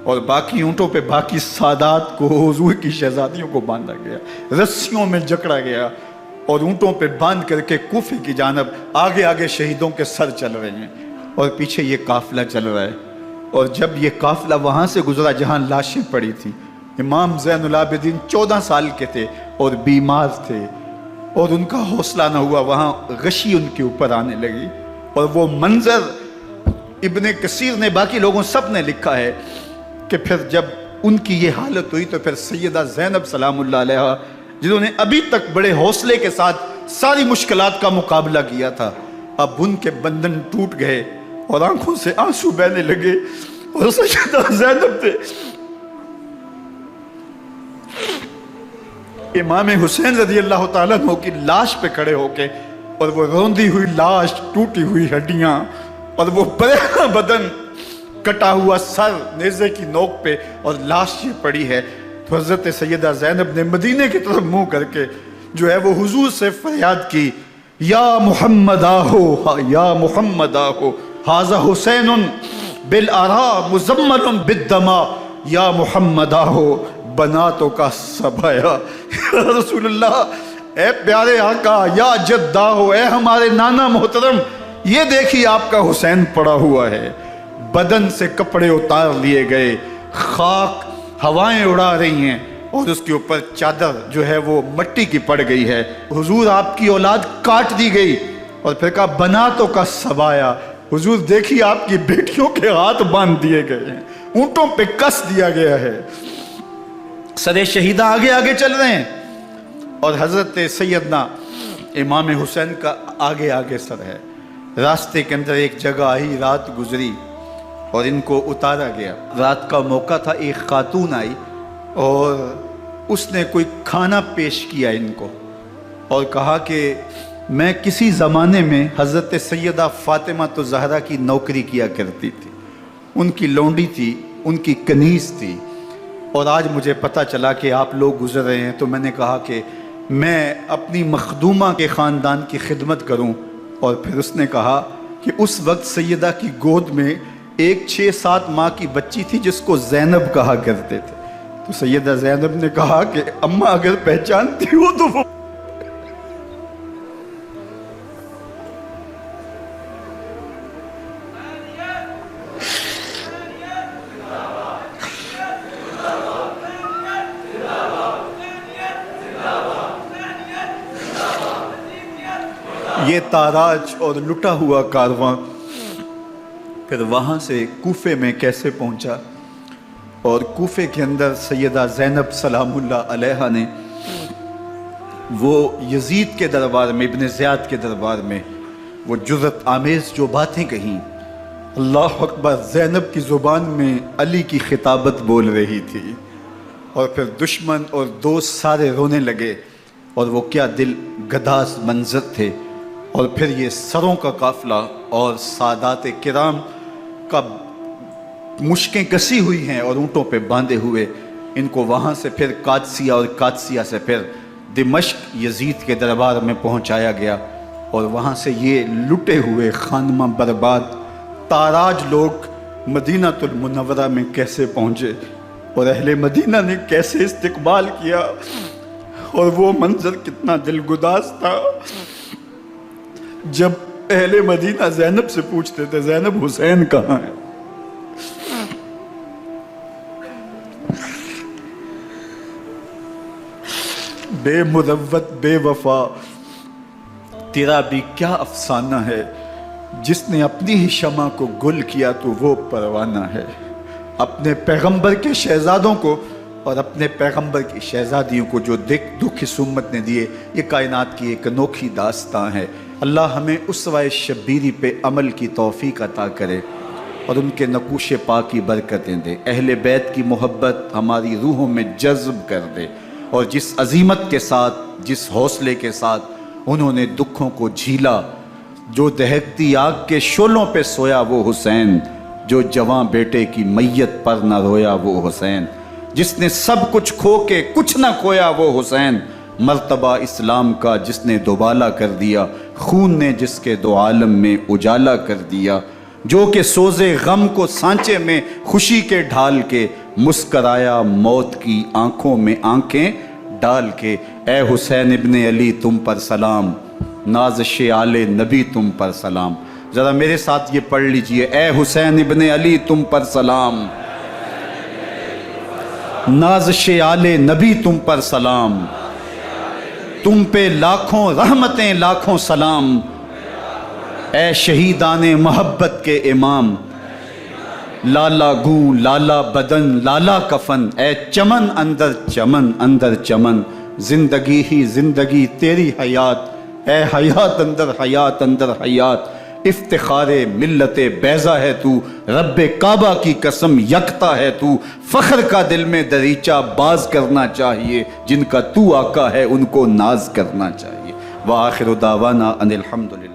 اور باقی اونٹوں پہ باقی سادات کو، حضور کی شہزادیوں کو باندھا گیا، رسیوں میں جکڑا گیا، اور اونٹوں پہ باندھ کر کے کوفے کی جانب آگے آگے شہیدوں کے سر چل رہے ہیں، اور پیچھے یہ قافلہ چل رہا ہے۔ اور جب یہ قافلہ وہاں سے گزرا جہاں لاشیں پڑی تھیں، امام زین العابدین 14 سال کے تھے اور بیمار تھے، اور ان کا حوصلہ نہ ہوا، وہاں غشی ان کے اوپر آنے لگی، اور وہ منظر ابن کثیر نے، باقی لوگوں سب نے لکھا ہے کہ پھر جب ان کی یہ حالت ہوئی تو پھر سیدہ زینب سلام اللہ علیہ، جنہوں نے ابھی تک بڑے حوصلے کے ساتھ ساری مشکلات کا مقابلہ کیا تھا، اب ان کے بندن ٹوٹ گئے اور آنکھوں سے آنسو بہنے لگے، اور سیدہ زینب نے امام حسین رضی اللہ تعالیٰ عنہ کی لاش پہ کھڑے ہو کے، اور وہ روندی ہوئی لاش، ٹوٹی ہوئی ہڈیاں، اور وہ پریشاں بدن، کٹا ہوا سر نیزے کی نوک پہ، اور لاش یہ پڑی ہے، تو حضرت سیدہ زینب نے مدینے کی طرف منہ کر کے جو ہے وہ حضور سے فریاد کی، یا محمد آہو، یا محمد آہو، ھذا حسین بالآراء مزمل بالدماء، یا محمد آہو بناتوں کا سبایا۔ یا رسول اللہ، اے پیارے آقا، یا جدہ ہو، اے ہمارے نانا محترم، یہ دیکھیے آپ کا حسین پڑا ہوا ہے، بدن سے کپڑے اتار لیے گئے، خاک ہوائیں اڑا رہی ہیں، اور اس کے اوپر چادر جو ہے وہ مٹی کی پڑ گئی ہے۔ حضور آپ کی اولاد کاٹ دی گئی، اور پھر کہا بناتوں کا سبایا، حضور دیکھیے آپ کی بیٹیوں کے ہاتھ باندھ دیے گئے ہیں، اونٹوں پہ کس دیا گیا ہے، سر شہیدہ آگے آگے چل رہے ہیں، اور حضرت سیدنا امام حسین کا آگے آگے سر ہے۔ راستے کے اندر ایک جگہ آئی، رات گزری اور ان کو اتارا گیا۔ رات کا موقع تھا، ایک خاتون آئی اور اس نے کوئی کھانا پیش کیا ان کو، اور کہا کہ میں کسی زمانے میں حضرت سیدہ فاطمہ الزہرا کی نوکری کیا کرتی تھی، ان کی لونڈی تھی، ان کی کنیز تھی، اور آج مجھے پتہ چلا کہ آپ لوگ گزر رہے ہیں، تو میں نے کہا کہ میں اپنی مخدومہ کے خاندان کی خدمت کروں۔ اور پھر اس نے کہا کہ اس وقت سیدہ کی گود میں ایک 6-7 ماہ کی بچی تھی جس کو زینب کہا کرتے تھے، تو سیدہ زینب نے کہا کہ اماں اگر پہچانتی ہو تو وہ یہ تاراج اور لٹا ہوا کارواں پھر وہاں سے کوفے میں کیسے پہنچا، اور کوفے کے اندر سیدہ زینب سلام اللہ علیہا نے وہ یزید کے دربار میں، ابن زیاد کے دربار میں وہ جرأت آمیز جو باتیں کہیں، اللہ اکبر، زینب کی زبان میں علی کی خطابت بول رہی تھی، اور پھر دشمن اور دوست سارے رونے لگے، اور وہ کیا دل گداز منظر تھے۔ اور پھر یہ سروں کا قافلہ اور سادات کرام کا مشکیں کسی ہوئی ہیں اور اونٹوں پہ باندھے ہوئے، ان کو وہاں سے پھر قادسیہ، اور قادسیہ سے پھر دمشق یزید کے دربار میں پہنچایا گیا، اور وہاں سے یہ لٹے ہوئے خانمہ برباد تاراج لوگ مدینہ المنورہ میں کیسے پہنچے، اور اہل مدینہ نے کیسے استقبال کیا، اور وہ منظر کتنا دلگداز تھا جب اہل مدینہ زینب سے پوچھتے تھے زینب حسین کہاں ہے؟ بے مروت بے وفا تیرا بھی کیا افسانہ ہے، جس نے اپنی ہی شمع کو گل کیا تو وہ پروانہ ہے۔ اپنے پیغمبر کے شہزادوں کو اور اپنے پیغمبر کی شہزادیوں کو جو دکھ اس امت نے دیے، یہ کائنات کی ایک انوکھی داستان ہے۔ اللہ ہمیں اسوہ شبیری پہ عمل کی توفیق عطا کرے اور ان کے نقوش پاک کی برکتیں دے، اہل بیت کی محبت ہماری روحوں میں جذب کر دے، اور جس عظیمت کے ساتھ، جس حوصلے کے ساتھ انہوں نے دکھوں کو جھیلا، جو دہکتی آگ کے شعلوں پہ سویا وہ حسین، جو جواں بیٹے کی میت پر نہ رویا وہ حسین، جس نے سب کچھ کھو کے کچھ نہ کھویا وہ حسین، مرتبہ اسلام کا جس نے دوبالا کر دیا، خون نے جس کے دو عالم میں اجالا کر دیا، جو کہ سوزے غم کو سانچے میں خوشی کے ڈھال کے مسکرایا موت کی آنکھوں میں آنکھیں ڈال کے۔ اے حسین ابن علی تم پر سلام، نازش آل نبی تم پر سلام۔ ذرا میرے ساتھ یہ پڑھ لیجئے، اے حسین ابن علی تم پر سلام، نازش آل نبی تم پر سلام، تم پہ لاکھوں رحمتیں لاکھوں سلام، اے شہیدان محبت کے امام، لالا گوں لالا بدن لالا کفن، اے چمن اندر چمن اندر چمن، زندگی ہی زندگی تیری حیات اے حیات اندر حیات اندر حیات، افتخار ملت بیضا ہے تو، رب کعبہ کی قسم یکتا ہے تو، فخر کا دل میں دریچہ باز کرنا چاہیے، جن کا تو آقا ہے ان کو ناز کرنا چاہیے۔ وآخر دعوانا ان الحمدللہ۔